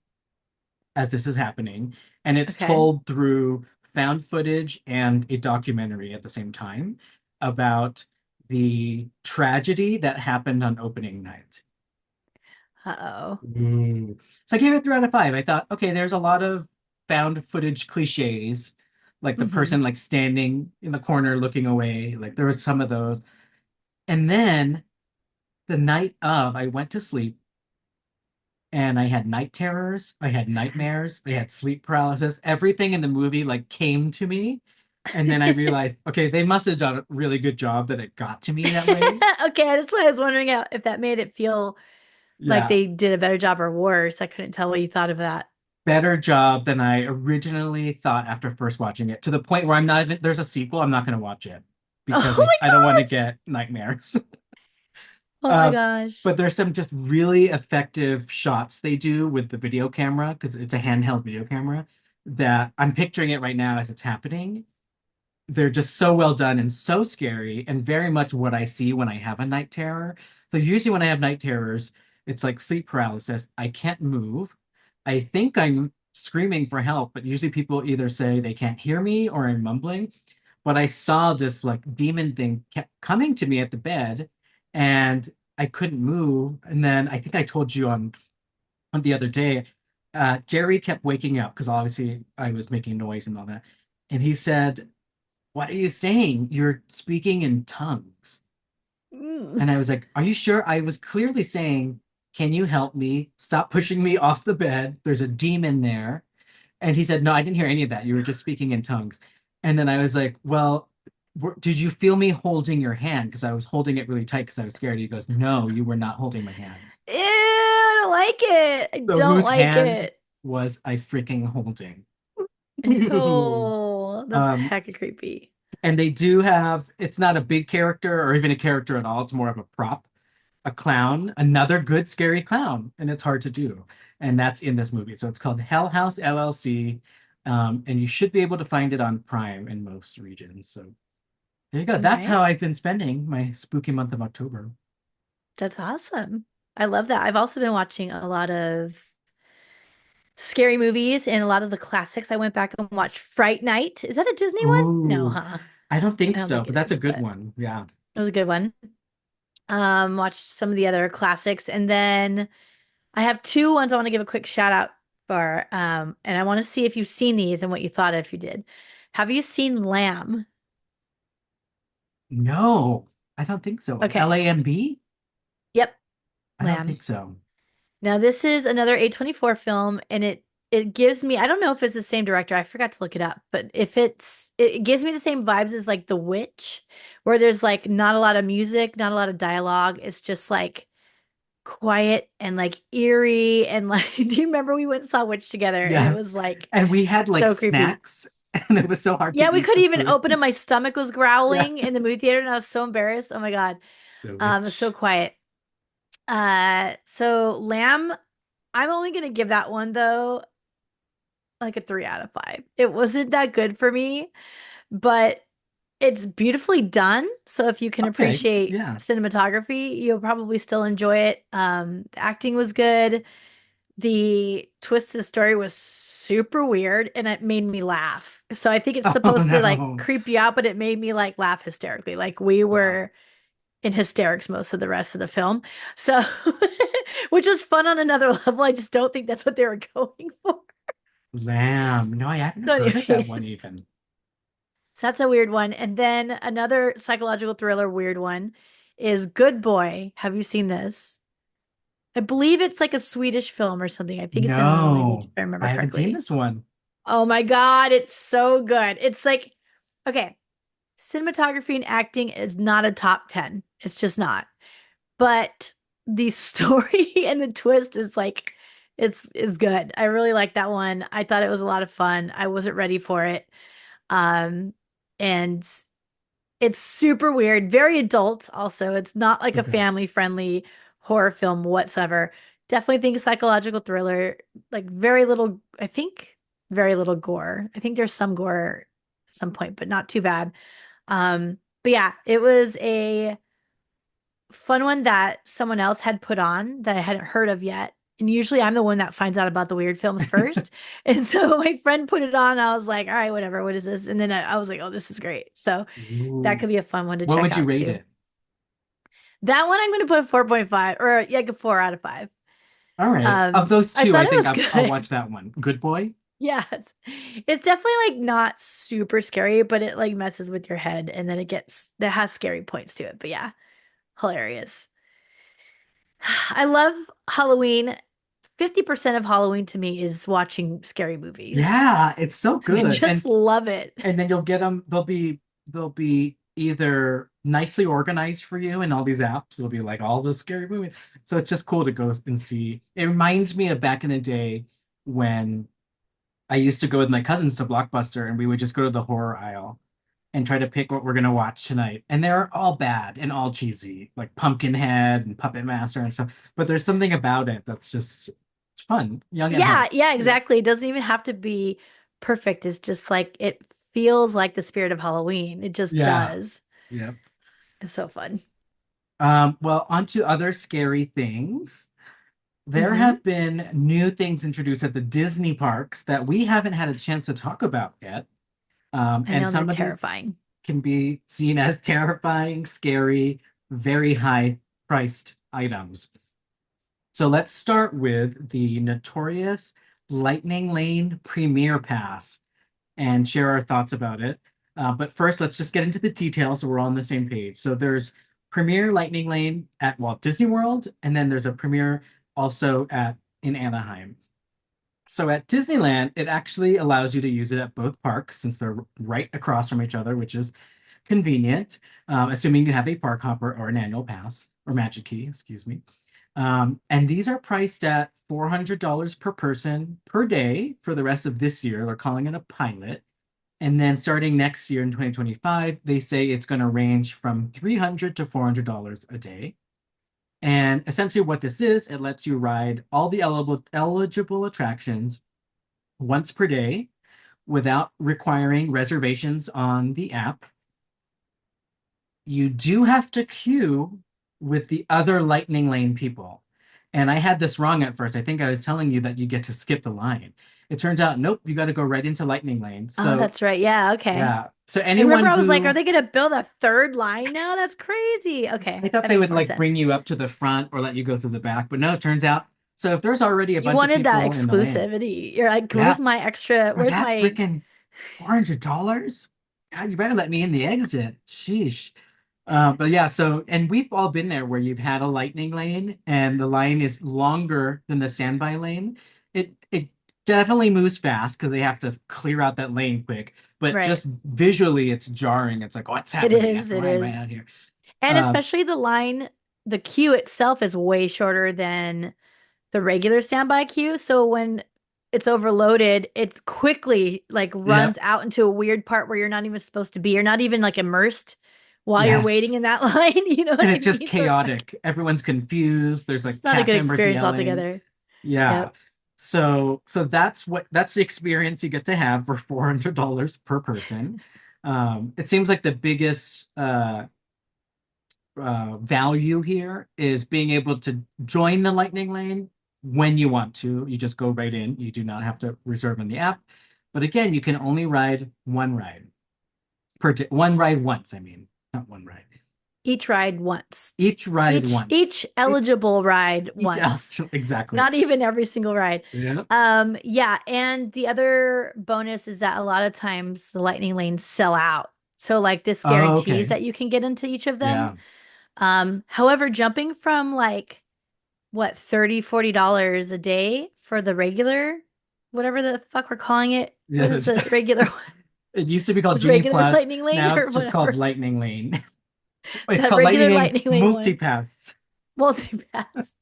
as this is happening. And it's Okay. told through found footage and a documentary at the same time about the tragedy that happened on opening night. Uh-oh. So I gave it 3 out of 5. I thought, okay, there's a lot of found footage cliches, like the Hmm. person like standing in the corner looking away. Like there was some of those. And then the night of, I went to sleep and I had night terrors, I had nightmares, I had sleep paralysis. Everything in the movie like came to me. And then I realized, okay, they must have done a really good job that it got to me that way. Okay, that's why I was wondering if that made it feel like Yeah, they did a better job or worse. I couldn't tell what you thought of that. better job than I originally thought after first watching it, to the point where I'm not even, there's a sequel, I'm not going to watch it Oh because I, my I don't want to gosh. get nightmares. Oh my Uh, gosh. but there's some just really effective shots they do with the video camera because it's a handheld video camera that I'm picturing it right now as it's happening. They're just so well done and so scary and very much what I see when I have a night terror. So usually when I have night terrors, it's like sleep paralysis. I can't move. I think I'm screaming for help, but usually people either say they can't hear me or I'm mumbling. But I saw this like demon thing kept coming to me at the bed and I couldn't move. And then I think I told you on the other day, Jerry kept waking up because obviously I was making noise and all that. And he said, what are you saying? You're speaking in tongues. Mm. And I was like, are you sure? I was clearly saying, can you help me? Stop pushing me off the bed. There's a demon there. And he said, no, I didn't hear any of that. You were just speaking in tongues. And then I was like, well, did you feel me holding your hand? Because I was holding it really tight because I was scared. He goes, no, you were not holding my hand. Ew, I don't like it. I So don't whose like hand it. was I freaking holding? Ew. Oh, that's Um, hecka creepy. and they do have, it's not a big character or even a character at all. It's more of a prop, a clown, another good scary clown, and it's hard to do. And that's in this movie. So it's called Hell House LLC. And you should be able to find it on Prime in most regions. So there you go. All That's how right. I've been spending my spooky month of October. That's awesome. I love that. I've also been watching a lot of scary movies and a lot of the classics. I went back and watched Fright Night. Is that a Disney one? No, Ooh, huh? I don't think I don't so, think but it that's a is, good but one. Yeah. it was a good one. Watched some of the other classics, and then I have two ones I want to give a quick shout out for. And I want to see if you've seen these and what you thought if you did. Have you seen Lamb? No, I don't think so. Okay. LAMB? Yep, I don't Lamb. think so. Now this is another A24 film, and it gives me, I don't know if it's the same director. I forgot to look it up, but if it gives me the same vibes as like The Witch, where there's like not a lot of music, not a lot of dialogue. It's just like quiet and like eerie and like do you remember we went and saw Witch together and it Yeah. was like And we had like so creepy. snacks, and it was so hard to Yeah, we eat couldn't the even food. open it. My stomach was Yeah. growling in the movie theater and I was so embarrassed. Oh my God. The It's so witch. quiet. So Lamb, I'm only gonna give that one though like a 3 out of 5. It wasn't that good for me, but it's beautifully done. So if you can Okay. appreciate Yeah. cinematography, you'll probably still enjoy it. The acting was good. The twist of the story was super weird and it made me laugh. So I think it's Oh supposed to like no. creep you out, but it made me like laugh hysterically. Like we Wow. were in hysterics most of the rest of the film. So, which was fun on another level. I just don't think that's what they were going for. Lamb. No, I haven't So, heard of that one anyways, even. so that's a weird one. And then another psychological thriller weird one is Good Boy. Have you seen this? I believe it's like a Swedish film or something. I think it's in another language, No, if I I remember haven't seen correctly. this one. Oh my God, it's so good. It's like, okay, cinematography and acting is not a top 10. It's just not. But the story and the twist is like, it's good. I really like that one. I thought it was a lot of fun. I wasn't ready for it. Um, and it's super weird, very adult also. It's not like a Okay. family-friendly horror film whatsoever. Definitely think psychological thriller, like very little, I think very little gore. I think there's some gore at some point, but not too bad. But yeah, it was a fun one that someone else had put on that I hadn't heard of yet. And usually I'm the one that finds out about the weird films first. And so my friend put it on. I was like, all right, whatever. What is this? And then I was like, oh, this is great. So that Ooh. could be a fun one to What check would you out rate too. it? That one I'm going to put a 4.5 or yeah, like a 4 out of 5. All right. Of those I two, thought I it think was I'll watch good. that one. Good Boy? Yes. It's definitely like not super scary, but it like messes with your head and then that has scary points to it. But yeah, hilarious. I love Halloween. 50% of Halloween to me is watching scary movies. Yeah, it's so I good. just love it. And then you'll get them, they'll be either nicely organized for you in all these apps. It'll be like all the scary movies. So it's just cool to go and see. It reminds me of back in the day when I used to go with my cousins to Blockbuster and we would just go to the horror aisle and try to pick what we're gonna watch tonight. And they're all bad and all cheesy, like Pumpkinhead and Puppet Master and stuff. But there's something about it that's just it's fun, young at Yeah, heart. yeah, Yeah. exactly. It doesn't even have to be perfect. It's just like it feels like the spirit of Halloween. It just Yeah. does. Yeah. It's so fun. Well, on to other scary things. There Hmm. have been new things introduced at the Disney parks that we haven't had a chance to talk about yet. I And know they're some of these terrifying. can be seen as terrifying, scary, very high priced items. So let's start with the notorious Lightning Lane Premier Pass and share our thoughts about it. But first, let's just get into the details so we're all on the same page. So there's Premier Lightning Lane at Walt Disney World, and then there's a Premier also at in Anaheim. So at Disneyland, it actually allows you to use it at both parks since they're right across from each other, which is convenient, assuming you have a park hopper or an annual pass or Magic Key, excuse me. And these are priced at $400 per person per day for the rest of this year. They're calling it a pilot. And then starting next year in 2025, they say it's going to range from $300 to $400 a day. And essentially, what this is, it lets you ride all the eligible attractions once per day without requiring reservations on the app. You do have to queue with the other Lightning Lane people. And I had this wrong at first. I think I was telling you that you get to skip the line. It turns out, nope, you got to go right into Lightning Lane. Oh, So, that's right. Yeah, okay. yeah. So I remember anyone I was like, are who they gonna build a third line now? That's crazy. I Okay, thought that they makes would more like bring sense. you up to the front or let you go through the back, but no, it turns out. So if there's already a You bunch of wanted that people in the lane, exclusivity. You're like, yeah, where's my extra? for Where's that my freaking $400, God, you better let me in the exit. Sheesh. But yeah, so and we've all been there where you've had a lightning lane and the line is longer than the standby lane. It definitely moves fast because they have to clear out that lane quick. But right? just visually, it's jarring. It's like, what's It happening? I have is, to it ride right is. out here. And Um, especially the line, the queue itself is way shorter than the regular standby queue. So when it's overloaded, it quickly like yeah, runs out into a weird part where you're not even supposed to be. You're not even like immersed while you're yes. waiting in that line. You know what And I it's just mean? So it's like chaotic. Everyone's confused. There's like it's not a cast good members experience yelling. altogether. Yeah. Yep. So that's the experience you get to have for $400 per person. It seems like the biggest value here is being able to join the Lightning Lane when you want to. You just go right in. You do not have to reserve in the app. But again, you can only ride one ride per day. One ride once, I mean, not one ride. Each ride once. Each ride once. Each eligible ride Each once. exactly. Not even every single ride. Yeah. Yeah, and the other bonus is that a lot of times the lightning lanes sell out. So like this Oh, guarantees okay. that you can get into each of them. Yeah. However, jumping from like what, 30, $40 a day for the regular, whatever the fuck we're calling it. Yeah. What is the regular one? It used to be called Just Genie regular Plus. lightning lane Now or it's just called whatever. Lightning Lane. It's That called Lightning regular Lane lightning lane one. Multipass. Multi-pass.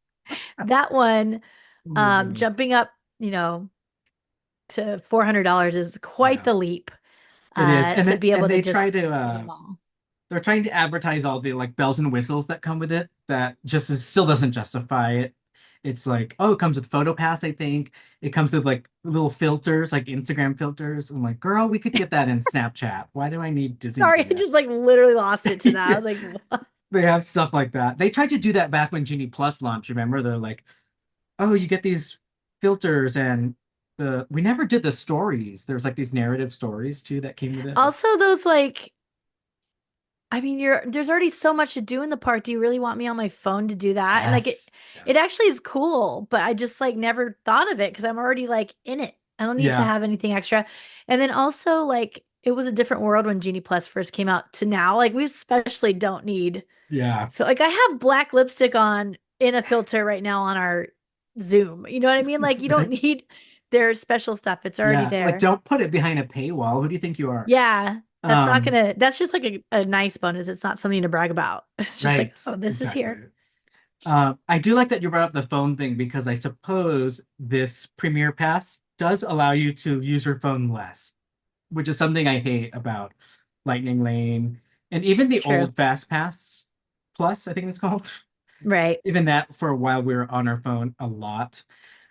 That one, Oh my goodness. jumping up, you know, to $400 is quite Yeah, the leap, it is. And to then be and able to they try just to do them all. they're trying to advertise all the like bells and whistles that come with it that still doesn't justify it. It's like, oh, it comes with photo pass, I think. It comes with like little filters, like Instagram filters. I'm like, girl, we could get that in Snapchat. Why do I need Disney to Sorry, do I that? just like literally lost it to that. I was like, what? They have stuff like that. They tried to do that back when Genie Plus launched, remember? They're like, oh, you get these filters and the we never did the stories. There's like these narrative stories too that came with it, but Also, those like, I mean, there's already so much to do in the park. Do you really want me on my phone to do that? And like yes. Yeah. it actually is cool, but I just like never thought of it because I'm already like in it. I don't need to Yeah. have anything extra. And then also like it was a different world when Genie Plus first came out to now. Like we especially don't need Yeah. like I have black lipstick on in a filter right now on our Zoom. You know what I mean? Like you don't Right. need their special stuff. It's already Yeah. Like there. don't put it behind a paywall. Who do you think you are? Yeah. That's not Um, gonna, that's just like a nice bonus. It's not something to brag about. It's just like, right. oh, this is Exactly. here. I do like that you brought up the phone thing because I suppose this Premier Pass does allow you to use your phone less, which is something I hate about Lightning Lane and even the True. old Fast Pass Plus, I think it's called. Right. Even that for a while we were on our phone a lot.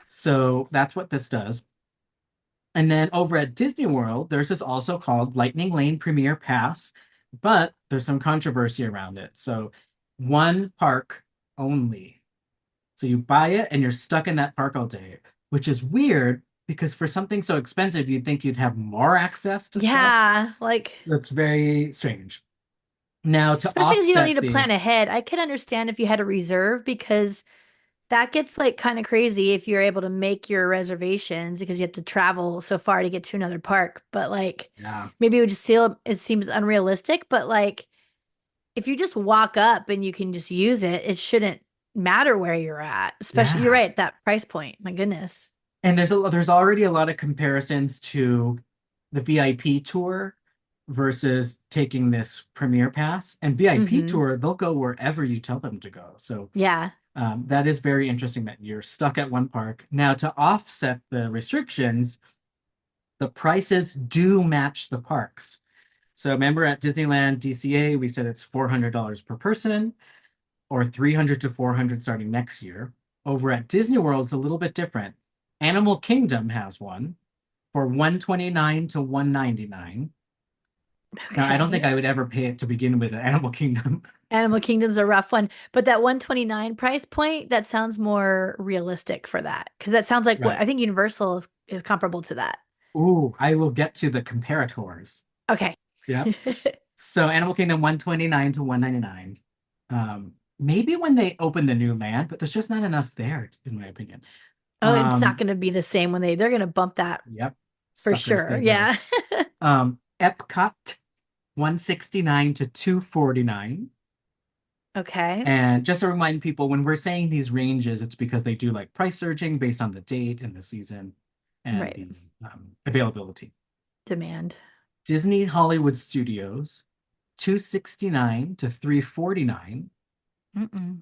So that's what this does. And then over at Disney World, there's this also called Lightning Lane Premier Pass, but there's some controversy around it. So one park only. So you buy it and you're stuck in that park all day, which is weird because for something so expensive, you'd think you'd have more access to stuff. Yeah. Like, That's very strange. Now to especially as you don't need offset to the plan ahead. I could understand if you had a reserve because that gets like kind of crazy if you're able to make your reservations because you have to travel so far to get to another park. But like, yeah, maybe it would just feel, it seems unrealistic. But like, if you just walk up and you can just use it, it shouldn't matter where you're at. Especially, you're yeah. right, that price point. My goodness. And there's already a lot of comparisons to the VIP tour versus taking this Premier Pass. And VIP Mm-hmm. tour, they'll go wherever you tell them to go. So Yeah. that is very interesting that you're stuck at one park. Now, to offset the restrictions, the prices do match the parks. So remember at Disneyland DCA, we said it's $400 per person or 300 to 400 starting next year. Over at Disney World, it's a little bit different. Animal Kingdom has one for 129 to 199. Now, I don't think Okay. I would ever pay it to begin with at Animal Kingdom. Animal Kingdom's a rough one, but that 129 price point, that sounds more realistic for that. Because that sounds like what Right. I think Universal is comparable to that. Ooh, I will get to the comparators. Okay. Yep. So Animal Kingdom 129 to 199. Maybe when they open the new land, but there's just not enough there, in my opinion. Oh, it's not Um, going to be the same when they're going to bump that yep. for Suckers sure. they go. Yeah. Epcot 169 to 249. Okay. And just to remind people, when we're saying these ranges, it's because they do like price surging based on the date and the season and Right. the availability. Demand. Disney Hollywood Studios 269 to 349. Mm-mm.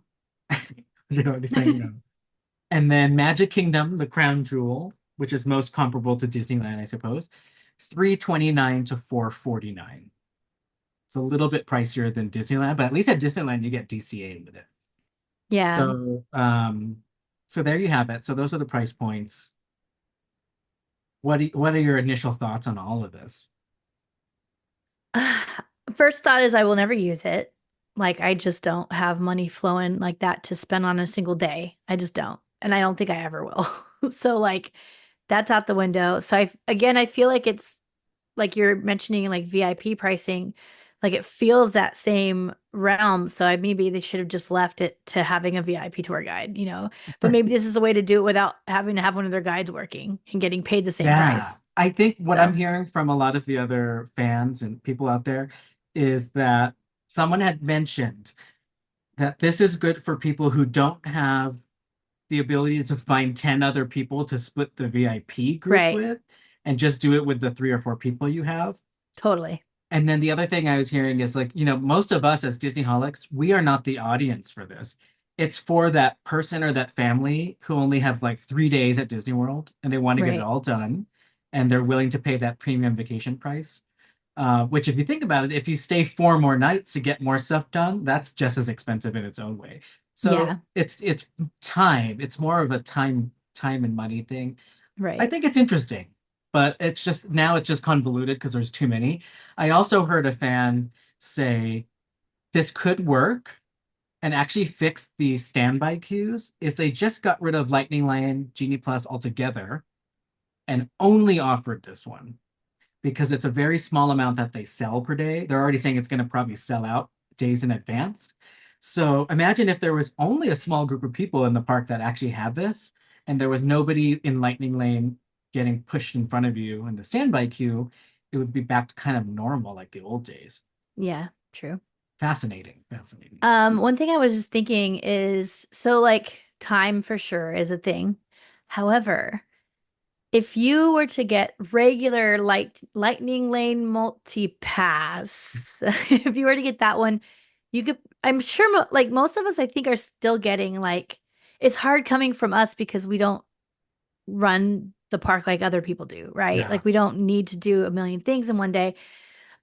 You're already saying no. And then Magic Kingdom, the crown jewel, which is most comparable to Disneyland, I suppose, 329 to 449. It's a little bit pricier than Disneyland, but at least at Disneyland you get DCA with it. Yeah. So there you have it. So those are the price points. What are your initial thoughts on all of this? First thought is I will never use it. Like I just don't have money flowing like that to spend on a single day. I just don't. And I don't think I ever will. So like that's out the window. So I feel like it's like you're mentioning like VIP pricing, like it feels that same realm. So maybe they should have just left it to having a VIP tour guide. But maybe this is a way to do it without having to have one of their guides working and getting paid the same Yeah, price. I think what I'm So, hearing from a lot of the other fans and people out there is that someone had mentioned that this is good for people who don't have the ability to find 10 other people to split the VIP group right. with and just do it with the 3 or 4 people you have. Totally. And then the other thing I was hearing is like, most of us as Disneyholics, we are not the audience for this. It's for that person or that family who only have like 3 days at Disney World and they want to get it Right. all done and they're willing to pay that premium vacation price. Which, if you think about it, if you stay 4 more nights to get more stuff done, that's just as expensive in its own way. So Yeah. it's time. It's more of a time and money thing. I Right. think it's interesting, but it's just convoluted because there's too many. I also heard a fan say this could work and actually fix the standby queues if they just got rid of Lightning Lane, Genie Plus altogether and only offered this one because it's a very small amount that they sell per day. They're already saying it's going to probably sell out days in advance. So imagine if there was only a small group of people in the park that actually had this, and there was nobody in Lightning Lane getting pushed in front of you in the standby queue, it would be back to kind of normal like the old days. Yeah. True. Fascinating, fascinating. One thing I was just thinking is so like time for sure is a thing. However, if you were to get regular lightning lane multi-pass, if you were to get that one, you could, I'm sure like most of us I think are still getting like it's hard coming from us because we don't run the park like other people do, right? Yeah, Like we don't need to do a million things in one day.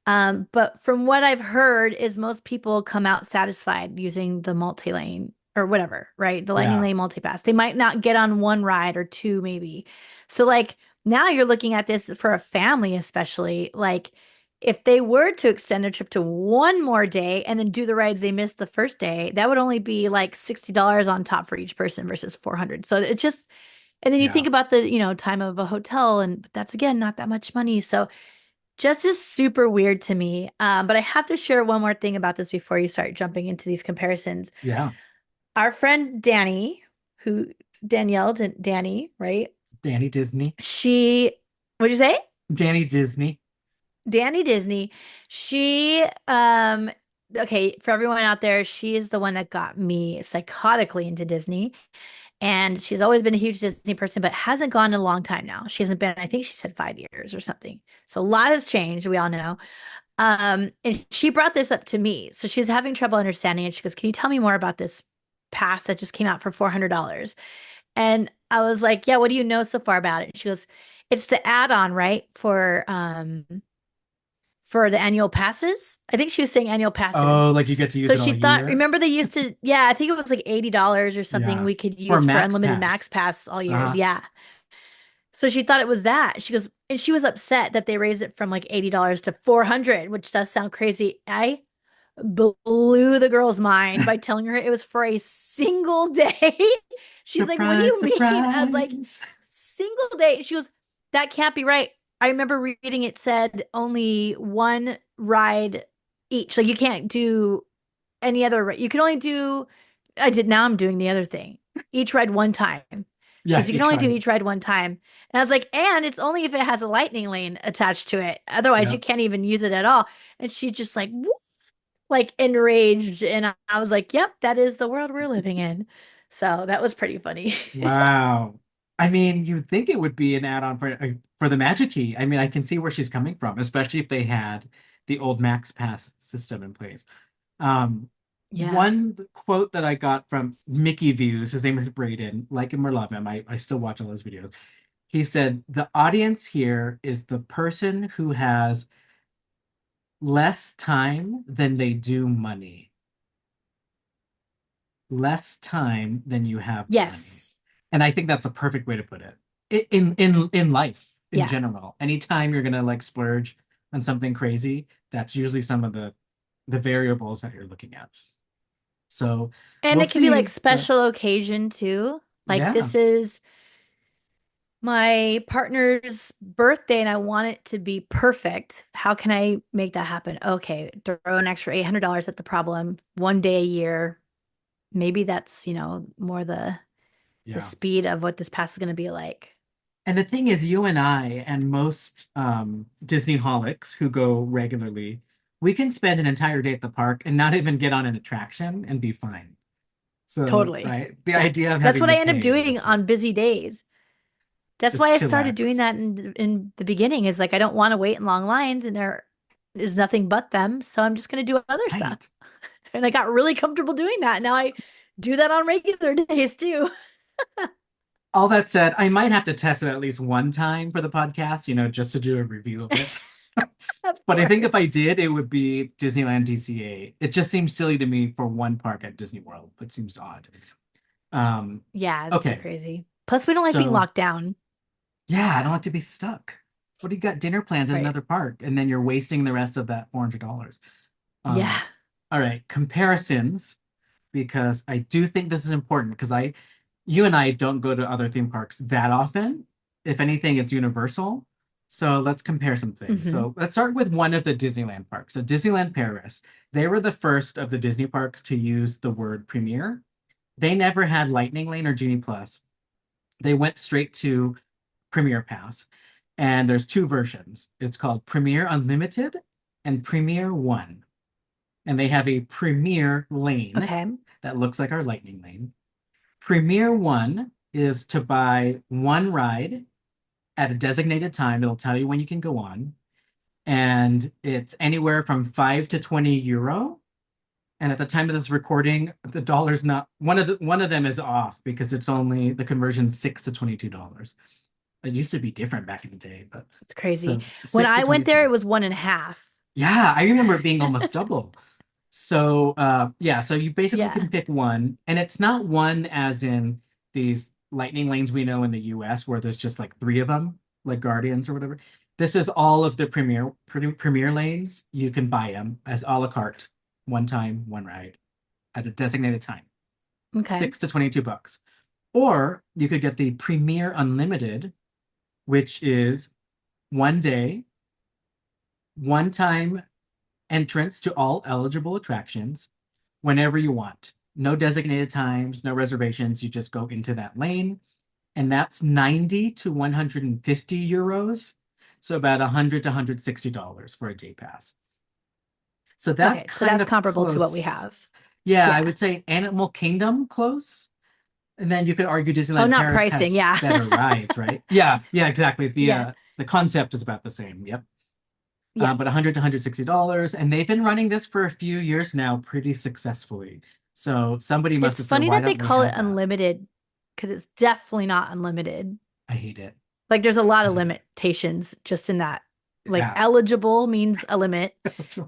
But from what I've heard is most people come out satisfied using the multi-lane or whatever, right? The lightning yeah, lane multi-pass. They might not get on one ride or two, maybe. So like now you're looking at this for a family, especially like if they were to extend their trip to one more day and then do the rides they missed the first day, that would only be like $60 on top for each person versus 400. So it's just, and then you yeah, think about the time of a hotel and but that's again not that much money. So just is super weird to me. But I have to share one more thing about this before you start jumping into these comparisons. yeah. Our friend Danny, who Danny, right? Danny Disney. She, what'd you say? Danny Disney. Danny Disney. She, okay, for everyone out there, she is the one that got me psychotically into Disney. And she's always been a huge Disney person, but hasn't gone in a long time now. She hasn't been, I think she said 5 years or something. So a lot has changed, we all know. And she brought this up to me. So she's having trouble understanding it. She goes, "Can you tell me more about this pass that just came out for $400?" And I was like, "Yeah, what do you know so far about it?" She goes, It's the add-on, right? For the annual passes. I think she was saying annual Oh, passes. like you get to use So it all she thought, year? remember they used to, yeah, I think it was like $80 or something Yeah. we could For use for Max unlimited max Pass. pass all years. Uh-huh. Yeah. So she thought it was that. She goes, and she was upset that they raised it from like $80 to 400, which does sound crazy. I blew the girl's mind by telling her it was for a single day. She's like, "What do Surprise, you mean?" I was like, surprise. "Single day." She goes, "That can't be right." I remember reading it said only one ride each. Like you can't do any other. You can only do. I did. Now I'm doing the other thing. Each ride one time. She Yeah, goes, "You can each only do ride. each ride one time." And I was like, "And it's only if it has a lightning lane attached to it. Otherwise, Yeah. you can't even use it at all." And she just like enraged. And I was like, yep, that is the world we're living in. So that was pretty funny. Wow. I mean, you'd think it would be an add-on for the Magic Key. I mean, I can see where she's coming from, especially if they had the old Max Pass system in place. Um, Yeah. one quote that I got from Mickey Views, his name is Braden, like him or love him, I still watch all his videos. He said, the audience here is the person who has less time than they do money. Less time than you have money. Yes. And I think that's a perfect way to put it. In life in Yeah. general. Anytime you're gonna like splurge on something crazy, that's usually some of the variables that you're looking at. So And we'll it could be like see. But special occasion too. Like yeah, this is my partner's birthday and I want it to be perfect. How can I make that happen? Okay, throw an extra $800 at the problem one day a year. Maybe that's, more the yeah. speed of what this pass is going to be like. And the thing is, you and I and most Disney holics who go regularly, we can spend an entire day at the park and not even get on an attraction and be fine. So, Totally. right, the Yeah. idea of That's having what to I end up pay doing is just on busy days. That's just why I started doing chillax. that in the beginning is like I don't want to wait in long lines and there is nothing but them, so I'm just going to do other stuff. Right. And I got really comfortable doing that. Now I do that on regular days too. All that said, I might have to test it at least one time for the podcast, just to do a review of it. Of But I think if I course. did, it would be Disneyland DCA. It just seems silly to me for one park at Disney World. It seems odd. Um, Yeah, it's too okay. crazy. Plus we don't like being So locked down. yeah, I don't like to be stuck. What do you got dinner plans at Right. another park? And then you're wasting the rest of that $400. Yeah. All right, comparisons, because I do think this is important because you and I don't go to other theme parks that often. If anything, it's Universal. So let's compare some things. Hmm. So let's start with one of the Disneyland parks. So Disneyland Paris, they were the first of the Disney parks to use the word premiere. They never had Lightning Lane or Genie Plus. They went straight to Premier Pass. And there's two versions. It's called Premier Unlimited and Premier One. And they have a Premier Lane Okay. that looks like our Lightning Lane. Premier One is to buy one ride at a designated time. It'll tell you when you can go on. And it's anywhere from 5 to 20 euro. And at the time of this recording, the dollar's not one of them is off because it's only the conversion $6 to $22. It used to be different back in the day, but It's crazy. so When 6 to I went there, 22. it was one and a half. Yeah, I remember it being almost double. So yeah, so you basically Yeah. can pick one, and it's not one as in these lightning lanes we know in the US where there's just like three of them, like Guardians or whatever. This is all of the premier lanes. You can buy them as a la carte, one time, one ride at a designated time, Okay. 6 to $22. Or you could get the Premier Unlimited, which is one day, one time entrance to all eligible attractions whenever you want. No designated times, no reservations. You just go into that lane. And that's 90 to 150 euros. So about 100 to $160 for a day pass. So that's Okay. So kind that's of comparable to what we close. have. Yeah, I Yeah. would say Animal Kingdom close. And then you could argue Oh, Disneyland not Paris pricing. has Yeah. better rides, right? Yeah, yeah, exactly. The Yeah. uh the concept is about the same. Yep. Yeah. But 100 to $160, and they've been running this for a few years now pretty successfully. So somebody must It's have said, funny why that they don't we call it have that? unlimited because it's definitely not unlimited. I hate it. Like there's a lot of Uh, limitations just in that. Like yeah. eligible means a limit.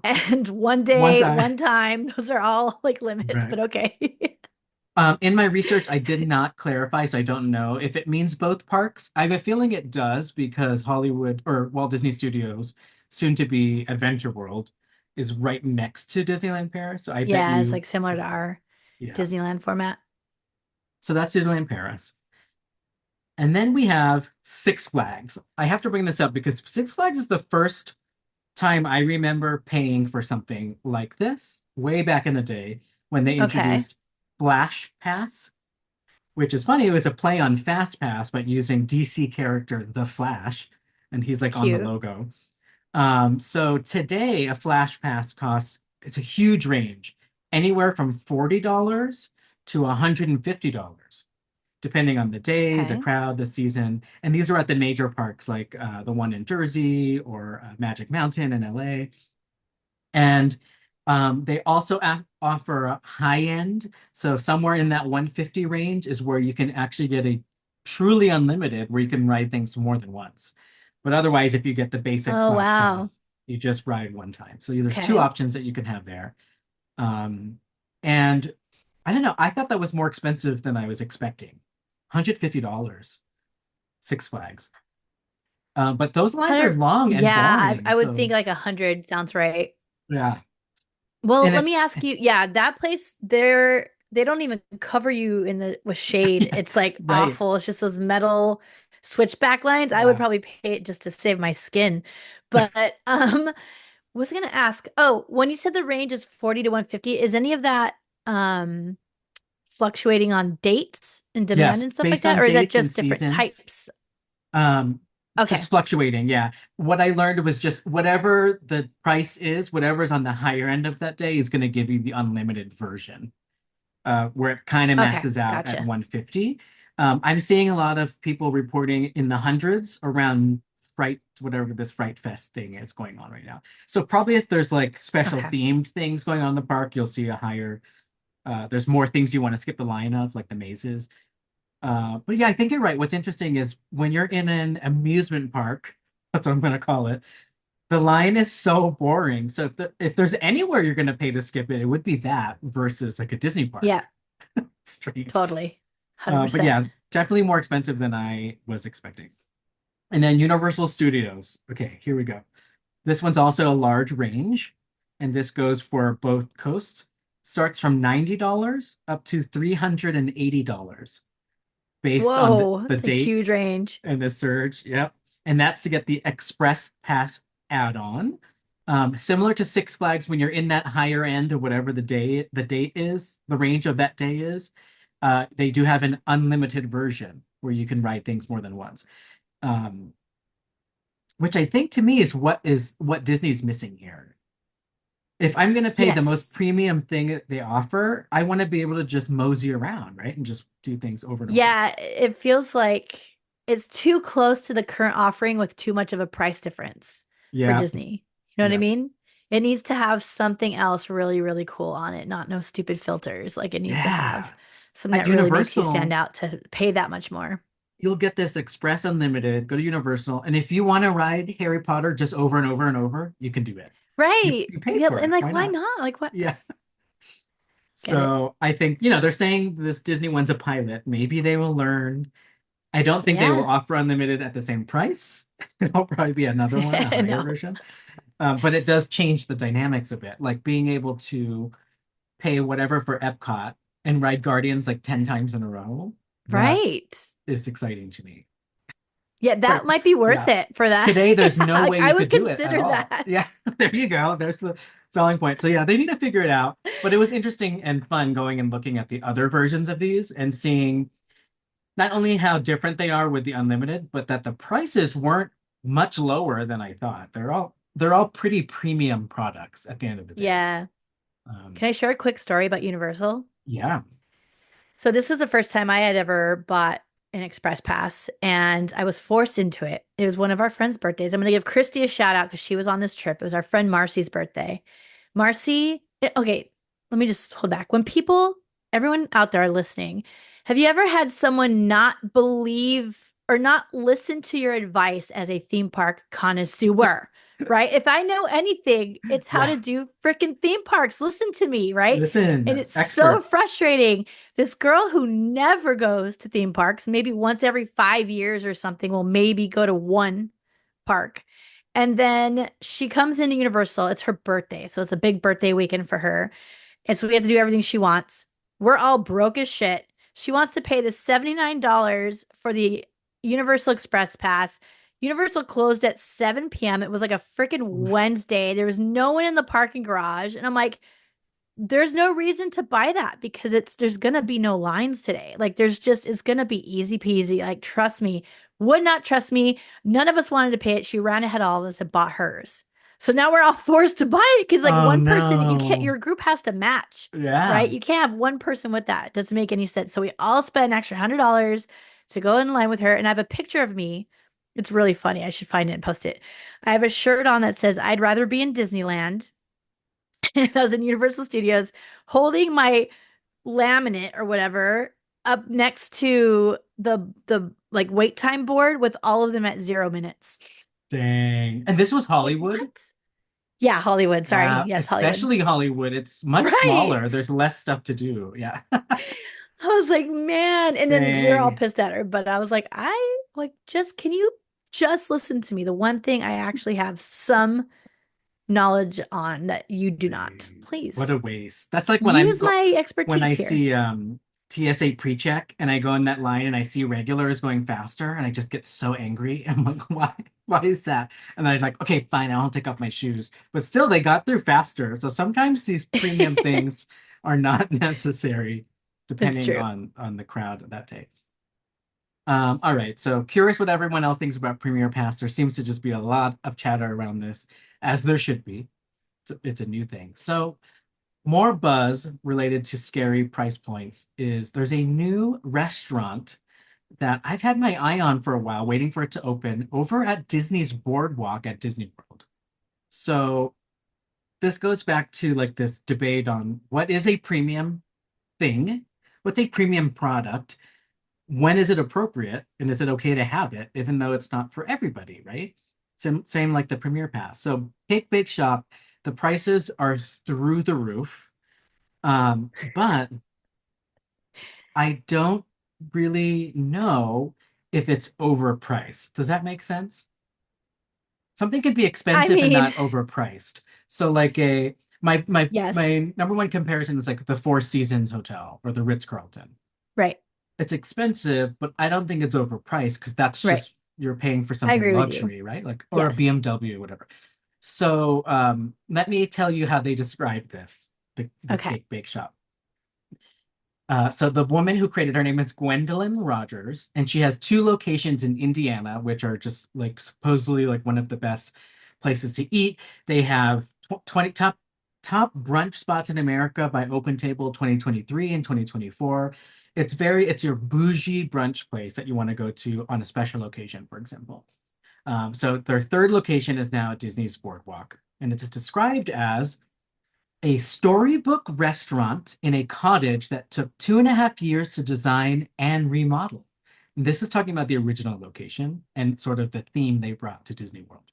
And one One day, time. one time, those are all like limits, Right. but okay. In my research, I did not clarify, so I don't know if it means both parks. I have a feeling it does because Hollywood or Walt Disney Studios, soon to be Adventure World, is right next to Disneyland Paris. So I bet Yeah, it's you, like similar to our yeah. Disneyland format. So that's Disneyland Paris. And then we have Six Flags. I have to bring this up because Six Flags is the first time I remember paying for something like this way back in the day when they Okay, introduced Flash Pass, which is funny. It was a play on Fast Pass, but using DC character The Flash, and he's like on the cute. logo. So today a Flash Pass costs, it's a huge range, anywhere from $40 to $150, depending on the day, the Okay, crowd, the season. And these are at the major parks like the one in Jersey or Magic Mountain in LA. And they also offer a high end. So somewhere in that 150 range is where you can actually get a truly unlimited, where you can ride things more than once. But otherwise, if you get the basic oh Flash wow. Pass, you just ride one time. So there's two Okay. options that you can have there. Um, and I don't know. I thought that was more expensive than I was expecting. $150, Six Flags. But those lines are 100, long and yeah, boring. I would So think like 100 sounds right. yeah. Well, And let it, me ask you, yeah, that place they don't even cover you in the with shade. yeah, It's like right. awful. It's just those metal switchback lines. I would Yeah. probably pay it just to save my skin. But was I gonna ask? Oh, when you said the range is 40 to 150, is any of that um fluctuating on dates and demand Yes, and stuff like based that? on Or is that dates and just different seasons. types? Um, Okay. just fluctuating. Yeah. What I learned was just whatever the price is, whatever's on the higher end of that day is going to give you the unlimited version, where it kind of Okay, maxes out at gotcha. 150. I'm seeing a lot of people reporting in the hundreds around Fright, whatever this Fright Fest thing is going on right now. So probably if there's like special Okay. themed things going on in the park, you'll see a higher, there's more things you want to skip the line of, like the mazes. But yeah, I think you're right. What's interesting is when you're in an amusement park, that's what I'm going to call it, the line is so boring. So if there's anywhere you're going to pay to skip it, it would be that versus like a Disney park. Yeah, Strange. totally. But 100%. yeah, definitely more expensive than I was expecting. And then Universal Studios. Okay, here we go. This one's also a large range, and this goes for both coasts. Starts from $90 up to $380 based on Whoa, the it's a huge date range. and the surge. Yep. And that's to get the Express Pass add-on. Similar to Six Flags, when you're in that higher end of whatever the date is, the range of that day is, they do have an unlimited version where you can ride things more than once. Um, which I think to me is what Disney's missing here. If I'm going to pay the most Yes. premium thing that they offer, I want to be able to just mosey around, right? And just do things over and over. Yeah, it feels like it's too close to the current offering with too much of a price difference for Yeah, Disney. You know what I yeah, mean? It needs to have something else really, really cool on it, not no stupid filters. Like it needs to yeah. have something At that really makes you stand Universal, out to pay that much more. you'll get this Express Unlimited, go to Universal, and if you want to ride Harry Potter just over and over and over, you can do it. You Right. you paid Yeah, for and it. like Why why not? not? Like what? Yeah. Get it. So I think, they're saying this Disney one's a pilot. Maybe they will learn. I don't think they will Yeah. offer unlimited at the same price. It'll probably be another one, a higher No. version. But it does change the dynamics a bit. Like being able to pay whatever for Epcot and ride Guardians like 10 times in a row. That Right. is exciting to me. Yeah, Right. that might be worth Yeah. it for that. Today, there's Yeah, no like way I you would could do it at consider all. that. Yeah, there you go. There's the selling point. So yeah, they need to figure it out. But it was interesting and fun going and looking at the other versions of these and seeing not only how different they are with the unlimited, but that the prices weren't much lower than I thought. They're all pretty premium products at the end of the day. Yeah. Um, Can I share a quick story about Universal? yeah. So this was the first time I had ever bought an Express Pass, and I was forced into it. It was one of our friends' birthdays. I'm going to give Christy a shout out because she was on this trip. It was our friend Marcy's birthday. Okay, let me just hold back. Everyone out there listening, have you ever had someone not believe or not listen to your advice as a theme park connoisseur, right? If I know anything, it's how Yeah. to do freaking theme parks. Listen to me, right? And Listen, it's so expert. frustrating. This girl who never goes to theme parks, maybe once every 5 years or something, will maybe go to one park. And then she comes into Universal. It's her birthday. So it's a big birthday weekend for her. And so we have to do everything she wants. We're all broke as shit. She wants to pay the $79 for the Universal Express Pass. Universal closed at 7 p.m. It was like a freaking Wednesday. There was no one in the parking garage. And I'm like, there's no reason to buy that because there's gonna be no lines today. Like it's gonna be easy peasy. Like trust me, would not trust me. None of us wanted to pay it. She ran ahead of all of us and bought hers. So now we're all forced to buy it because like Oh one person, you can't, no. your group has to match, Yeah. right? You can't have one person with that. It doesn't make any sense. So we all spent an extra $100 to go in line with her. And I have a picture of me. It's really funny. I should find it and post it. I have a shirt on that says, I'd rather be in Disneyland. I was in Universal Studios holding my laminate or whatever up next to the like wait time board with all of them at 0 minutes. Dang. And this was Like, Hollywood? what? Yeah, Hollywood. Sorry. Wow. Yes, Hollywood. Especially Hollywood. It's much Right. smaller. There's less stuff to do. Yeah. I was like, man. And then we were all Dang. pissed at her, but I was like, I like just can you just listen to me? The one thing I actually have some knowledge on that you do not. Dang. What Please a waste. That's like use my when expertise I here. see TSA pre-check and I go in that line and I see regulars going faster and I just get so angry. I'm like, why? Why is that? And I'm like, okay, fine, I'll take off my shoes. But still they got through faster. So sometimes these premium things are not necessary It's depending true. on the crowd that day. All right, so curious what everyone else thinks about Premier Pass. There seems to just be a lot of chatter around this, as there should be. It's a new thing. So more buzz related to scary price points is there's a new restaurant that I've had my eye on for a while, waiting for it to open over at Disney's Boardwalk at Disney World. So this goes back to like this debate on what is a premium thing? What's a premium product? When is it appropriate? And is it okay to have it, even though it's not for everybody, right? Same like the Premier Pass. So Cake Bake Shop, the prices are through the roof. But I don't really know if it's overpriced. Does that make sense? Something can be I expensive and mean, not overpriced. So like a yes, my number one comparison is like the Four Seasons Hotel or the Ritz-Carlton. right, It's expensive, but I don't think it's overpriced because that's right. just you're paying for I something agree with you. luxury, right? Like or a Yes. BMW, whatever. So let me tell you how they describe this, the Okay. Cake Bake Shop. So the woman who created her name is Gwendolyn Rogers, and she has two locations in Indiana, which are just like supposedly like one of the best places to eat. They have 20 top brunch spots in America by Open Table 2023 and 2024. It's your bougie brunch place that you want to go to on a special occasion, for example. So their third location is now at Disney's Boardwalk, and it's described as a storybook restaurant in a cottage that took 2.5 years to design and remodel. This is talking about the original location and sort of the theme they brought to Disney World.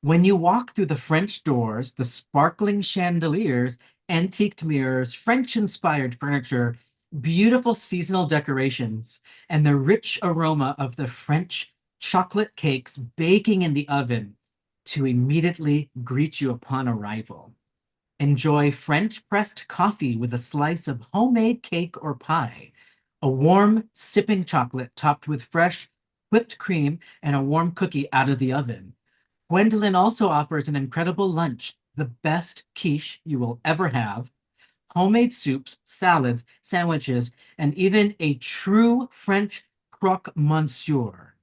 When you walk through the French doors, the sparkling chandeliers, antiqued mirrors, French-inspired furniture, beautiful seasonal decorations, and the rich aroma of the French chocolate cakes baking in the oven to immediately greet you upon arrival. Enjoy French pressed coffee with a slice of homemade cake or pie, a warm sipping chocolate topped with fresh whipped cream, and a warm cookie out of the oven. Gwendolyn also offers an incredible lunch, the best quiche you will ever have, homemade soups, salads, sandwiches, and even a true French croque monsieur.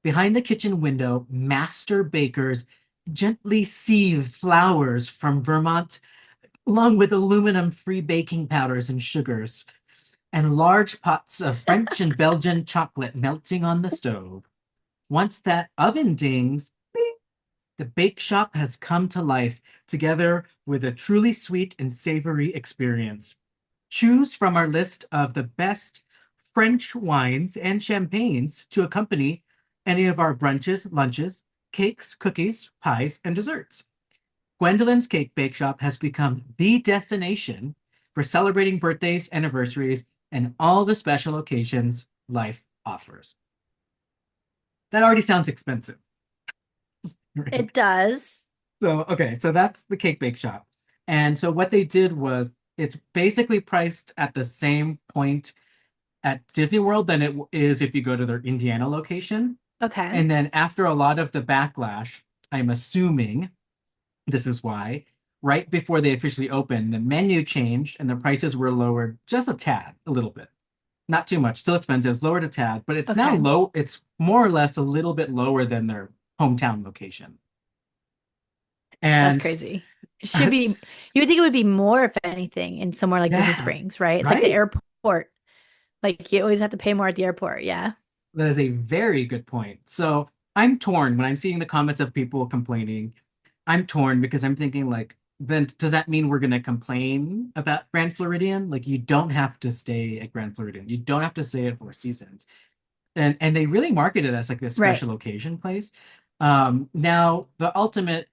Behind the kitchen window, master bakers gently sieve flours from Vermont along with aluminum-free baking powders and sugars, and large pots of French and Belgian chocolate melting on the stove. Once that oven dings, bing, the bake shop has come to life together with a truly sweet and savory experience. Choose from our list of the best French wines and champagnes to accompany any of our brunches, lunches, cakes, cookies, pies, and desserts. Gwendolyn's Cake Bake Shop has become the destination for celebrating birthdays, anniversaries, and all the special occasions life offers. That already sounds expensive. Right? It does. So, okay, so that's the Cake Bake Shop. And so what they did was it's basically priced at the same point at Disney World than it is if you go to their Indiana location. Okay. And then after a lot of the backlash, I'm assuming this is why, right before they officially opened, the menu changed and the prices were lowered just a tad, a little bit. Not too much, still expensive, it's lowered a tad, but it's now Okay. low, it's more or less a little bit lower than their hometown location. That's And crazy. It should be, you would think it would be more, if anything, in somewhere like Disney yeah, Springs, right? It's like the right. airport. Like you always have to pay more at the airport. Yeah. That is a very good point. So I'm torn when I'm seeing the comments of people complaining. I'm torn because I'm thinking like, then does that mean we're gonna complain about Grand Floridian? Like you don't have to stay at Grand Floridian. You don't have to stay at Four Seasons. And they really market it as like this Right. special occasion place. Now the ultimate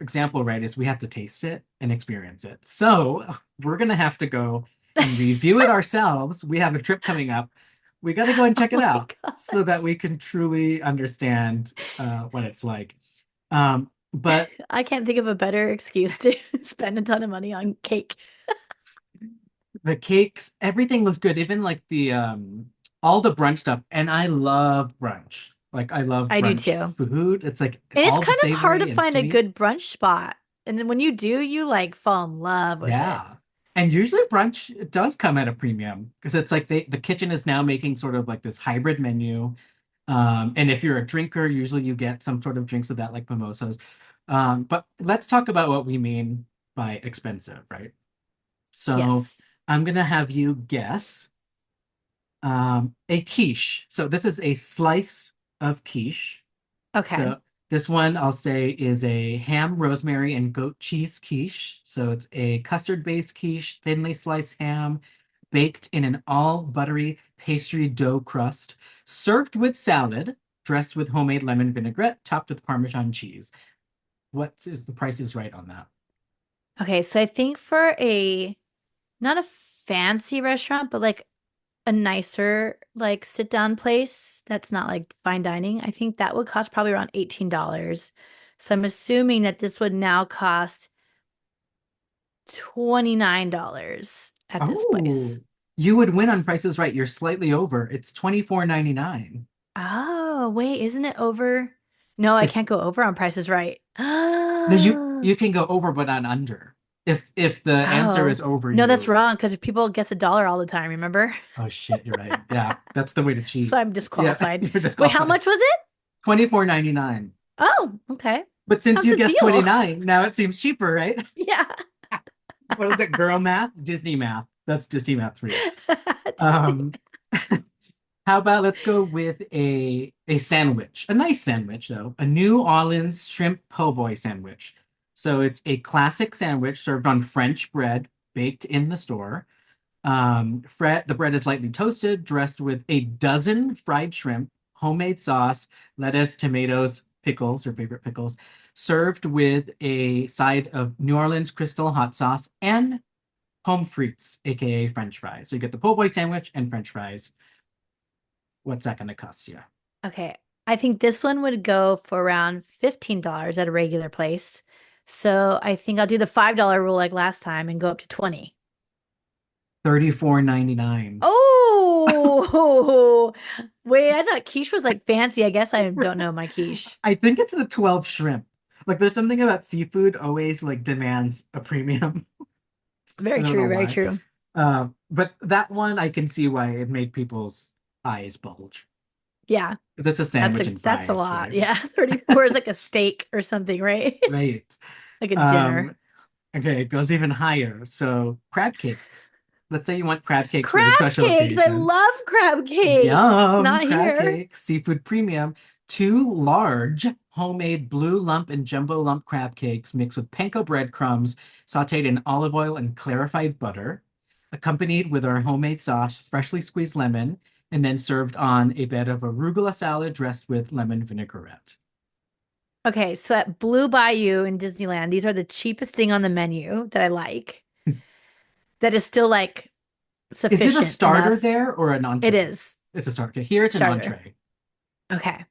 example, right, is we have to taste it and experience it. So we're gonna have to go and review it ourselves. We have a trip coming up. We got to go and Oh check it my out so that gosh. we can truly understand what it's like. But I can't think of a better excuse to spend a ton of money on cake. the cakes, everything looks good, even like the all the brunch stuff. And I love brunch. Like I love I do brunch too. food. It's like And it's all the kind of hard to savory and find a sweet. good brunch spot. And then when you do, you like fall in love with it. Yeah. And usually brunch it does come at a premium because it's like the kitchen is now making sort of like this hybrid menu. And if you're a drinker, usually you get some sort of drinks with that, like mimosas. But let's talk about what we mean by expensive, right? So Yes. I'm gonna have you guess a quiche. So this is a slice of quiche. Okay. So this one I'll say is a ham, rosemary, and goat cheese quiche. So it's a custard-based quiche, thinly sliced ham, baked in an all buttery pastry dough crust, served with salad, dressed with homemade lemon vinaigrette, topped with Parmesan cheese. What is the price is right on that? Okay. So I think for a not a fancy restaurant, but like a nicer like sit down place that's not like fine dining, I think that would cost probably around $18. So I'm assuming that this would now cost $29 at this place. Oh, you would win on Price is Right. You're slightly over. It's 24.99. Oh, wait, isn't it over? No, I If can't go over on Price is Right. no, you Oh, you can go over but not under. If the answer is oh. over, No, that's you wrong because people guess a dollar all the time, remember? oh shit, you're right. Yeah, that's the way to So cheat. I'm Yeah, disqualified. you're Wait, how disqualified. much was it? 24.99. Oh, okay. But since How's you the guessed deal? 29, now it seems cheaper, right? Yeah. What is it? Girl math? Disney math. That's Disney math for you. Disney. Um, how about let's go with a sandwich, a nice sandwich though, a New Orleans shrimp po' boy sandwich. So it's a classic sandwich served on French bread baked in the store. The bread is lightly toasted, dressed with a dozen fried shrimp, homemade sauce, lettuce, tomatoes, pickles, or favorite pickles, served with a side of New Orleans crystal hot sauce and home frites, aka French fries. So you get the po' boy sandwich and French fries. What's that going to cost you? Okay. I think this one would go for around $15 at a regular place. So I think I'll do the $5 rule like last time and go up to 20. 34.99. Oh, wait, I thought quiche was like fancy. I guess I don't know my quiche. I think it's the 12 shrimp. Like there's something about seafood always like demands a premium. I Very don't know true, very why. true. But that one I can see why it made people's eyes bulge. Yeah, Because it's a sandwich and that's a fries, lot. right? Yeah, 34 is like a steak or something, right? Right. Like a dinner. Um, okay, it goes even higher. So crab cakes. Let's say you want crab cakes for a Crab special cakes. I occasion. love crab cakes. Yum, Not crab here. cakes, seafood premium. Two large homemade blue lump and jumbo lump crab cakes mixed with panko breadcrumbs, sauteed in olive oil and clarified butter. accompanied with our homemade sauce, freshly squeezed lemon, and then served on a bed of arugula salad dressed with lemon vinaigrette. Okay, so at Blue Bayou in Disneyland, these are the cheapest thing on the menu that I like. That is still like Is it a sufficient starter enough. there or an It entree? is It's a starter. Okay, here it's an starter. entree. Okay.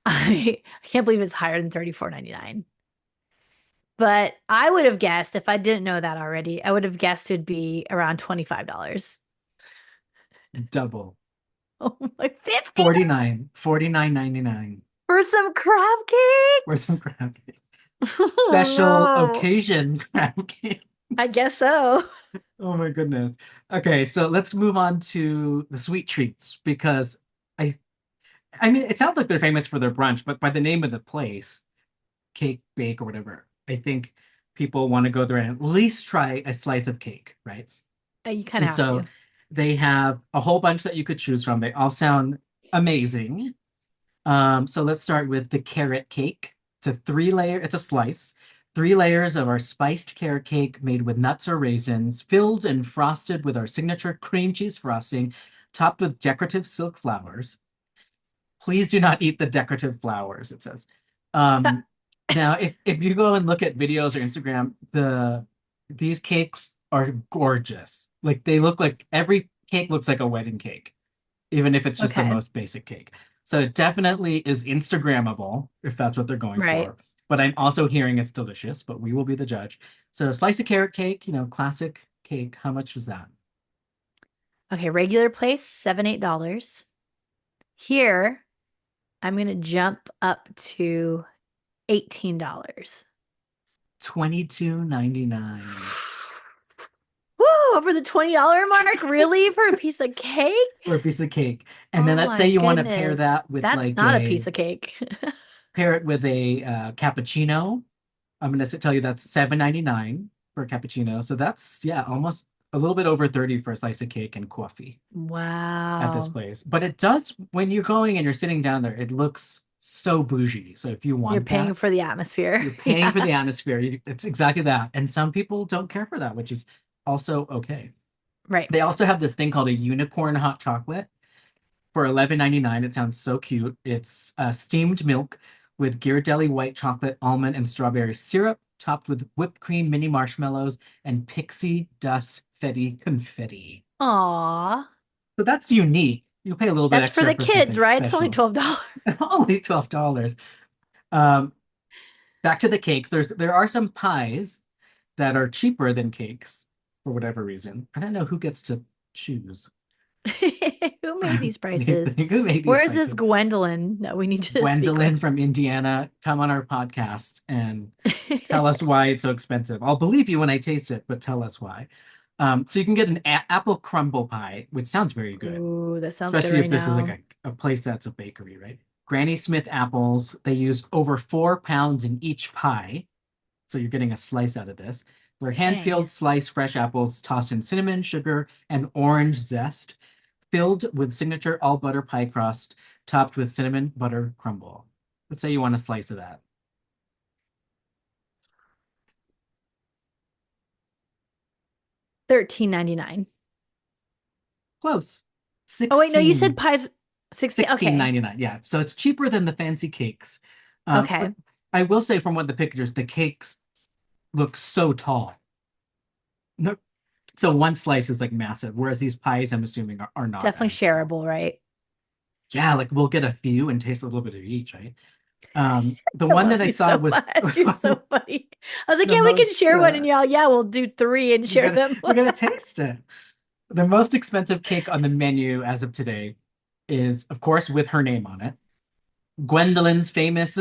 I can't believe it's higher than 34.99. But I would have guessed if I didn't know that already, I would have guessed it'd be around $25. Double. Oh my, 50 49.99 for some crab for some cakes? crab cake. Special Oh no. occasion crab cake. I guess so. Oh my goodness. Okay, so let's move on to the sweet treats because I I mean it sounds like they're famous for their brunch, but by the name of the place, Cake Bake or whatever, I think people want to go there and at least try a slice of cake, right? You kind And of have so to. they have a whole bunch that you could choose from. They all sound amazing. So let's start with the carrot cake. It's a slice, 3 layers of our spiced carrot cake made with nuts or raisins, filled and frosted with our signature cream cheese frosting, topped with decorative silk flowers. Please do not eat the decorative flowers, it says. Um, Now, if you go and look at videos or Instagram, these cakes are gorgeous. Like they look like every cake looks like a wedding cake, even if it's just the Okay. most basic cake. So it definitely is Instagrammable if that's what they're going Right. for. But I'm also hearing it's delicious, but we will be the judge. So a slice of carrot cake, classic cake. How much was that? Okay, regular place, $7, $8. Here, I'm gonna jump up to $18. 22.99 Woo, over the $20 mark? Really? For a piece of cake? for a piece of cake. And then Oh let's say my you want to pair goodness. that with That's like not a a piece of cake. pair it with a cappuccino. I'm gonna tell you that's 7.99 for a cappuccino. So that's yeah, almost a little bit over 30 for a slice of cake and coffee at this Wow. place. But it does, when you're going and you're sitting down there, it looks so bougie. So if you You're want paying that, for the atmosphere. you're paying for Yeah. the atmosphere. It's exactly that. And some people don't care for that, which is also okay. Right. They also have this thing called a unicorn hot chocolate for 11.99. It sounds so cute. It's steamed milk with Ghirardelli white chocolate, almond, and strawberry syrup, topped with whipped cream, mini marshmallows, and pixie dust fetty confetti. Aw. So that's unique. You pay a little bit That's for extra the for kids, something right? It's only special. $12. Only $12. Um, Back to the cakes. There are some pies that are cheaper than cakes for whatever reason. I don't know who gets to choose Who made these these prices? things. Who made these Where is this prices? Gwendolyn that we need to speak with? Gwendolyn from Indiana, come on our podcast and tell us why it's so expensive. I'll believe you when I taste it, but tell us why. So you can get an apple crumble pie, which sounds very good, Ooh, that sounds good especially if right this is like now. a place that's a bakery, right? Granny Smith apples, they use over 4 pounds in each pie. So you're getting a slice out of this. They're Dang. hand-peeled, sliced fresh apples, tossed in cinnamon, sugar, and orange zest, filled with signature all butter pie crust, topped with cinnamon butter crumble. Let's say you want a slice of that. 13.99. Close. Oh wait, no, you said 16, pies 16. Okay. 16.99. Yeah. So it's cheaper than the fancy cakes. But Okay. I will say from what the pictures, the cakes look so tall. No, so one slice is like massive, whereas these pies, I'm assuming, are not Definitely as small. shareable, right? Yeah, like we'll get a few and taste a little bit of each, right? The I one that love I you saw so was much. You're so funny. I was like, the yeah, we can most share one. And you're all, yeah, we'll do three and share them. we're gonna taste it. The most expensive cake on the menu as of today is, of course, with her name on it. Gwendolyn's famous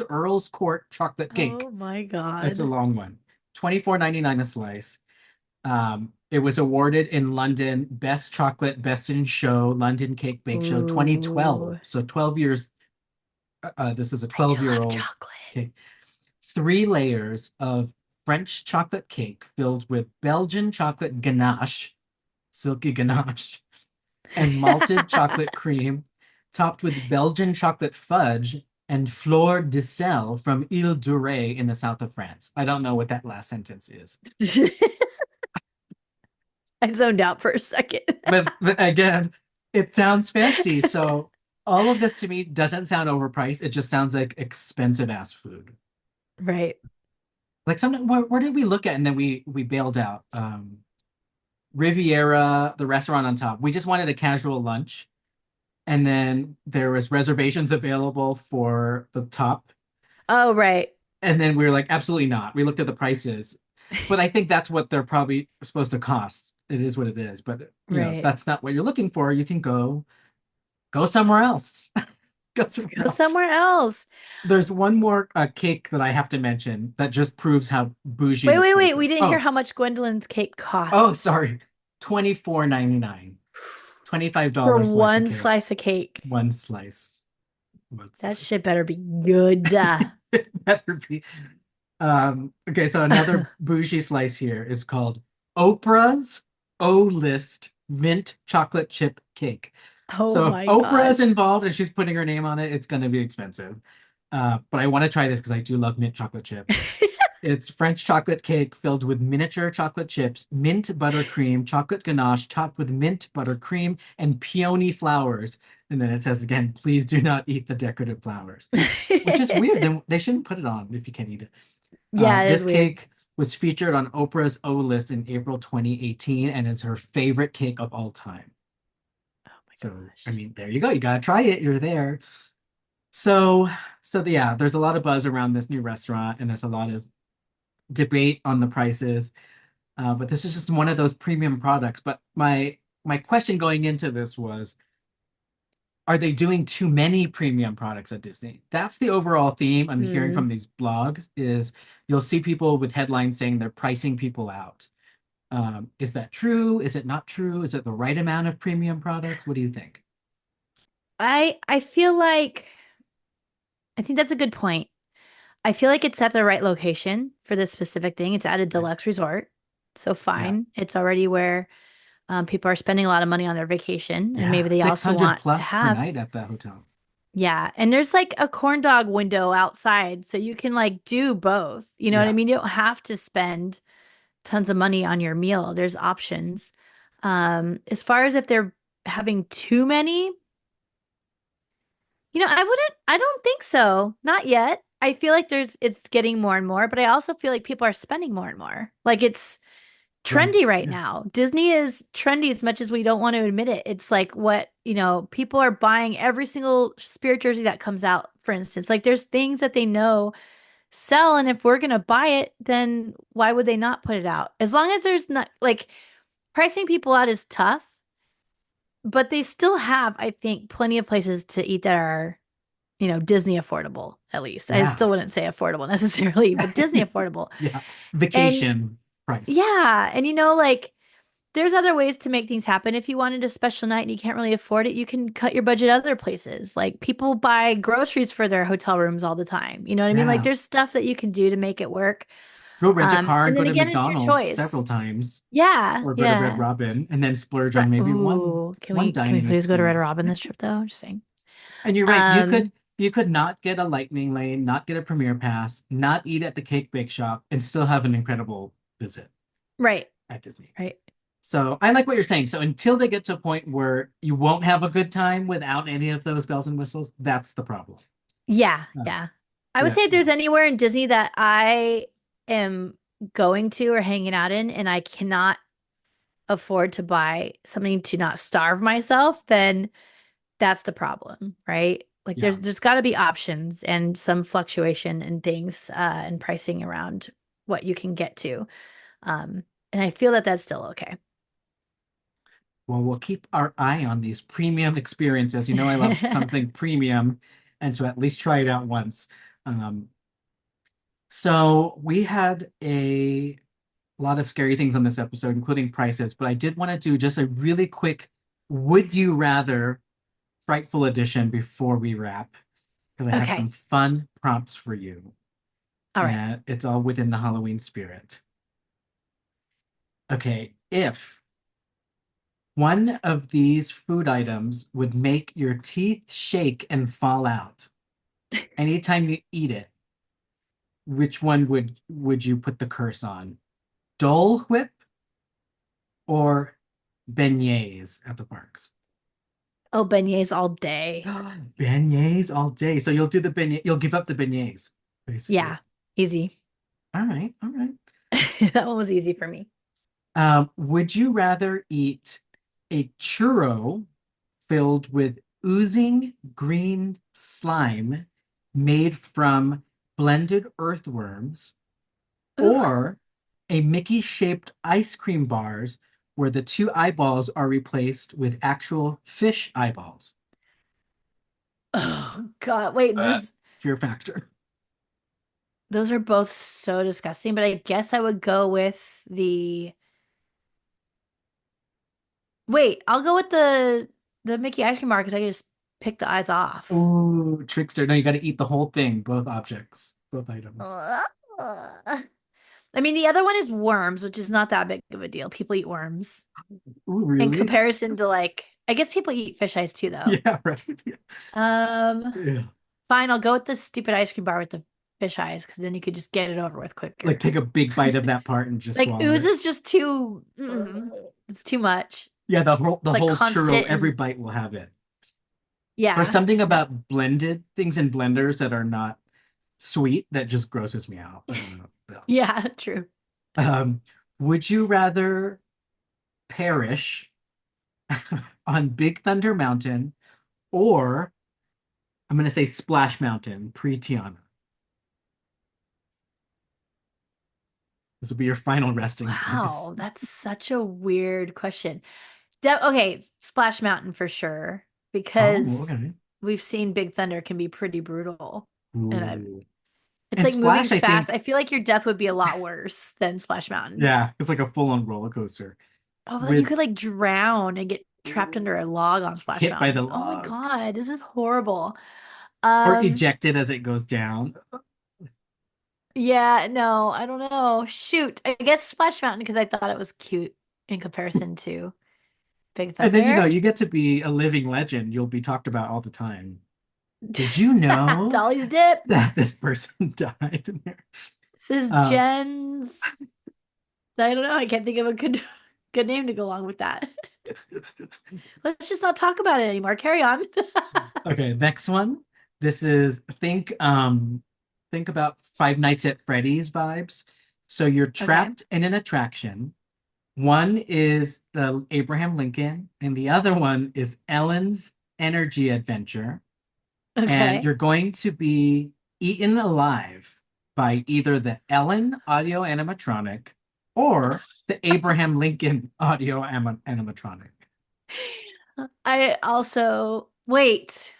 Earl's Court chocolate cake. Oh my It's a God. long one. 24.99 a slice. It was awarded in London Best Chocolate, Best in Show, London Cake Bake Show Ooh, 2012. So 12 years. This is a I do 12-year love old chocolate. cake. 3 layers of French chocolate cake filled with Belgian chocolate ganache, silky ganache, and malted chocolate cream, topped with Belgian chocolate fudge and fleur de sel from Ile de Ré in the south of France. I don't know what that last sentence is. I zoned out for a second. But again, it sounds fancy. So all of this to me doesn't sound overpriced. It just sounds like expensive ass food. Right. Like something where did we look at and then we bailed out? Riviera, the restaurant on top. We just wanted a casual lunch. And then there was reservations available for the top. Oh, right. And then we were like, absolutely not. We looked at the prices. But I think that's what they're probably supposed to cost. It is what it is. But Right. that's not what you're looking for. You can go somewhere else. Go somewhere Go else. somewhere else. There's one more cake that I have to mention that just proves how bougie Wait, this wait, place wait. We is. didn't hear how much Gwendolyn's cake Oh, cost sorry. 24.99. for $25 slice of one cake. slice of cake. One slice. One That slice. shit better be good. It better be. Okay, so another bougie slice here is called Oprah's O-List Mint Chocolate Chip Cake. Oh So if my Oprah is God. involved and she's putting her name on it, it's going to be expensive. But I want to try this because I do love mint chocolate chips. It's French chocolate cake filled with miniature chocolate chips, mint buttercream, chocolate ganache topped with mint buttercream, and peony flowers. And then it says again, please do not eat the decorative flowers, which is weird. Then they shouldn't put it on if you can't eat it. Yeah, it is This weird. cake was featured on Oprah's O List in April 2018 and is her favorite cake of all time. Oh my So, I gosh. mean, there you go. You gotta try it. You're there. So, yeah, there's a lot of buzz around this new restaurant, and there's a lot of debate on the prices. But this is just one of those premium products. But my question going into this was, are they doing too many premium products at Disney? That's the overall theme I'm hearing Hmm. from these blogs is you'll see people with headlines saying they're pricing people out. Is that true? Is it not true? Is it the right amount of premium products? What do you think? I feel like I think that's a good point. I feel like it's at the right location for this specific thing. It's at a Okay. deluxe resort. So Yeah. fine. It's already where people are spending a lot of money on their vacation and maybe Yeah. they also 600 want to plus per have, night at that hotel. yeah. And there's like a corn dog window outside. So you can like do both. You know what I Yeah. mean? You don't have to spend tons of money on your meal. There's options. As far as if they're having too many, I don't think so. Not yet. I feel like it's getting more and more, but I also feel like people are spending more and more. Like it's Right. trendy right Yeah. now. Disney is trendy as much as we don't want to admit it. It's like people are buying every single Spirit jersey that comes out, for instance. Like there's things that they know sell, and if we're gonna buy it, then why would they not put it out? As long as there's not like pricing people out is tough, but they still have, I think, plenty of places to eat that are Disney affordable, at least. I Yeah. still wouldn't say affordable necessarily, but Disney affordable. Yeah. And Vacation price. yeah, and like there's other ways to make things happen. If you wanted a special night and you can't really afford it, you can cut your budget other places. Like people buy groceries for their hotel rooms all the time. You know what I mean? Like Yeah. there's stuff that you can do to make it work. Go rent a car and And go then to again, it's your McDonald's several choice. times Yeah, or go to Red yeah. Robin and then splurge on maybe one Ooh, can one we dining please go to Red experience. Robin this trip though? Just saying. And you're right, Um, you could not get a lightning lane, not get a premier pass, not eat at the cake bake shop, and still have an incredible visit right, at Disney. right. So I like what you're saying. So until they get to a point where you won't have a good time without any of those bells and whistles, that's the problem. Yeah, Uh, yeah. I would yeah, say if yeah, there's anywhere in Disney that I am going to or hanging out in and I cannot afford to buy something to not starve myself, then that's the problem, right? Like yeah. there's got to be options and some fluctuation in things and pricing around what you can get to. And I feel that that's still okay. Well, we'll keep our eye on these premium experiences. You know, I love something premium and to at least try it out once. Um, so we had a lot of scary things on this episode, including prices, but I did want to do just a really quick would you rather frightful edition before we wrap, because I have Okay. some fun prompts for you. All right. And it's all within the Halloween spirit. Okay, if one of these food items would make your teeth shake and fall out anytime you eat it, which one would you put the curse on? Dole Whip or beignets at the parks? Oh, beignets all day. Beignets all day. So you'll do the beignet, you'll give up the beignets, basically. Yeah, easy. All right, all right. That one was easy for me. Would you rather eat a churro filled with oozing green slime made from blended earthworms, Ooh. or a Mickey-shaped ice cream bars where the two eyeballs are replaced with actual fish eyeballs? Oh God. Wait, this Fear factor. those are both so disgusting, but I guess I would go with wait, I'll go with the Mickey ice cream bar because I can just pick the eyes off. Ooh, trickster. No, you got to eat the whole thing, both objects, both items. Ugh. I mean, the other one is worms, which is not that big of a deal. People eat worms Ooh, in really? comparison to like, I guess people eat fish eyes too, though. Yeah, right. Um, Yeah. Fine, I'll go with the stupid ice cream bar with the fish eyes because then you could just get it over with Like quicker. take a big bite of that part and just Like swallow ooze it. is just too, it's too much. Yeah, the It's like whole churro, constant every and bite will have it. There's yeah, something no, about blended things in blenders that are not sweet that just grosses me out. I don't know. yeah, true. Um, would you rather perish on Big Thunder Mountain or I'm gonna say Splash Mountain pre-Tiana? This will be your final resting place. Wow, that's such a weird question. Okay, Splash Mountain for sure, Oh, because okay. we've seen Big Thunder can be pretty brutal. And Ooh. it's And like moving Splash, I fast. think, I feel like your death would be a lot worse than Splash Mountain. yeah, it's like a full-on roller coaster Oh, but you with could like drown and get trapped under a log on Splash hit by the Mountain. Oh my log God, this is horrible. or Um, ejected as it goes down. yeah, no, I don't know. Shoot, I guess Splash Mountain because I thought it was cute in comparison to Big And then, Thunder. you get to be a living legend. You'll be talked about all the time. Did you know Dolly's Dip. that this person died in there? This is Uh, Jen's. I don't know. I can't think of a good name to go along with that. Let's just not talk about it anymore. Carry on. okay, next one. This is think about Five Nights at Freddy's vibes. So you're Okay. trapped in an attraction. One is the Abraham Lincoln, and the other one is Ellen's Energy Adventure. And Okay. you're going to be eaten alive by either the Ellen audio animatronic or the Abraham Lincoln audio animatronic. I also wait.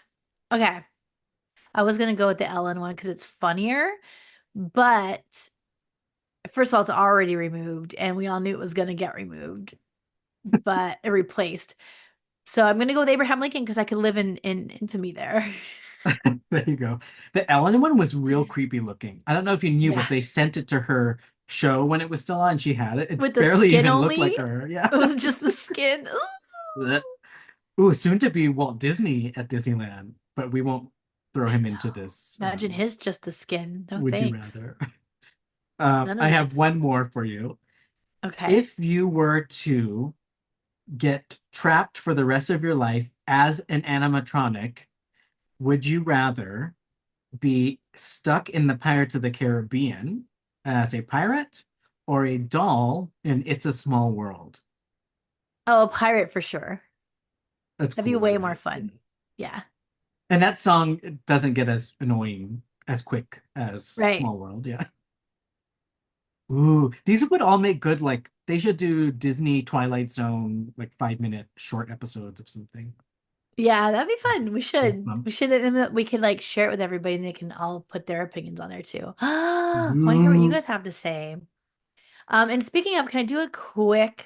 Okay. I was gonna go with the Ellen one because it's funnier, but first of all, it's already removed, and we all knew it was gonna get removed, but replaced. So I'm gonna go with Abraham Lincoln because I could live in infamy there. There you go. The Ellen one was real creepy looking. I don't know if you knew, but Yeah. they sent it to her show when it was still on. She had it. It With the barely skin even looked only. like her. Yeah. It was just the skin. Blech. Ooh, soon to be Walt Disney at Disneyland, but we won't throw I him into know. this. Imagine his just the skin. No Would you thanks. rather? None I of have this. one more for you. Okay. If you were to get trapped for the rest of your life as an animatronic, would you rather be stuck in the Pirates of the Caribbean as a pirate or a doll in It's a Small World? Oh, a pirate for sure. That's That'd be cooler, way more right? Yeah. fun. Yeah. And that song doesn't get as annoying as quick as Right. Small World. Yeah. Ooh, these would all make good, like, they should do Disney Twilight Zone, like 5-minute short episodes of something. Yeah, that'd be fun. We should. We Goosebumps. should, and then we could like share it with everybody and they can all put their opinions on there too. Ah, want to hear what you Ooh, guys have to say. And speaking of, can I do a quick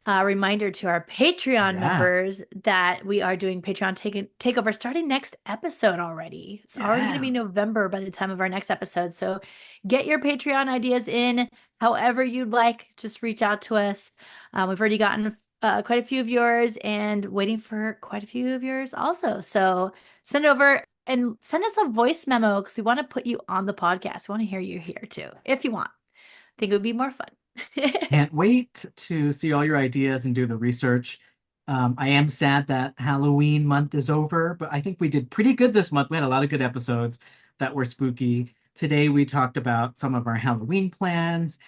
reminder to our Patreon yeah. members that we are doing Patreon takeover starting next episode already. It's already going to Yeah. be November by the time of our next episode. So get your Patreon ideas in however you'd like. Just reach out to us. We've already gotten quite a few of yours and waiting for quite a few of yours also. So send it over and send us a voice memo because we want to put you on the podcast. We want to hear you here too, if you want. I think it would be more fun. Can't wait to see all your ideas and do the research. I am sad that Halloween month is over, but I think we did pretty good this month. We had a lot of good episodes that were spooky. Today, we talked about some of our Halloween plans.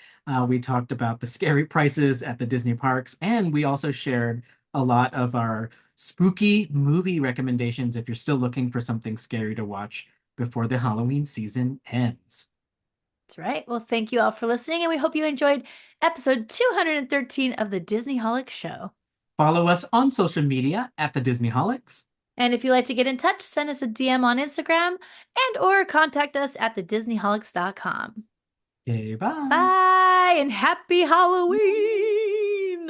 We talked about the scary prices at the Disney parks, and we also shared a lot of our spooky movie recommendations if you're still looking for something scary to watch before the Halloween season ends. That's right. Well, thank you all for listening, and we hope you enjoyed episode 213 of the Disney Holic Show. Follow us on social media at the Disneyholics. And if you'd like to get in touch, send us a DM on Instagram and or contact us at thedisneyholics.com. Okay, bye. Bye and happy Halloween!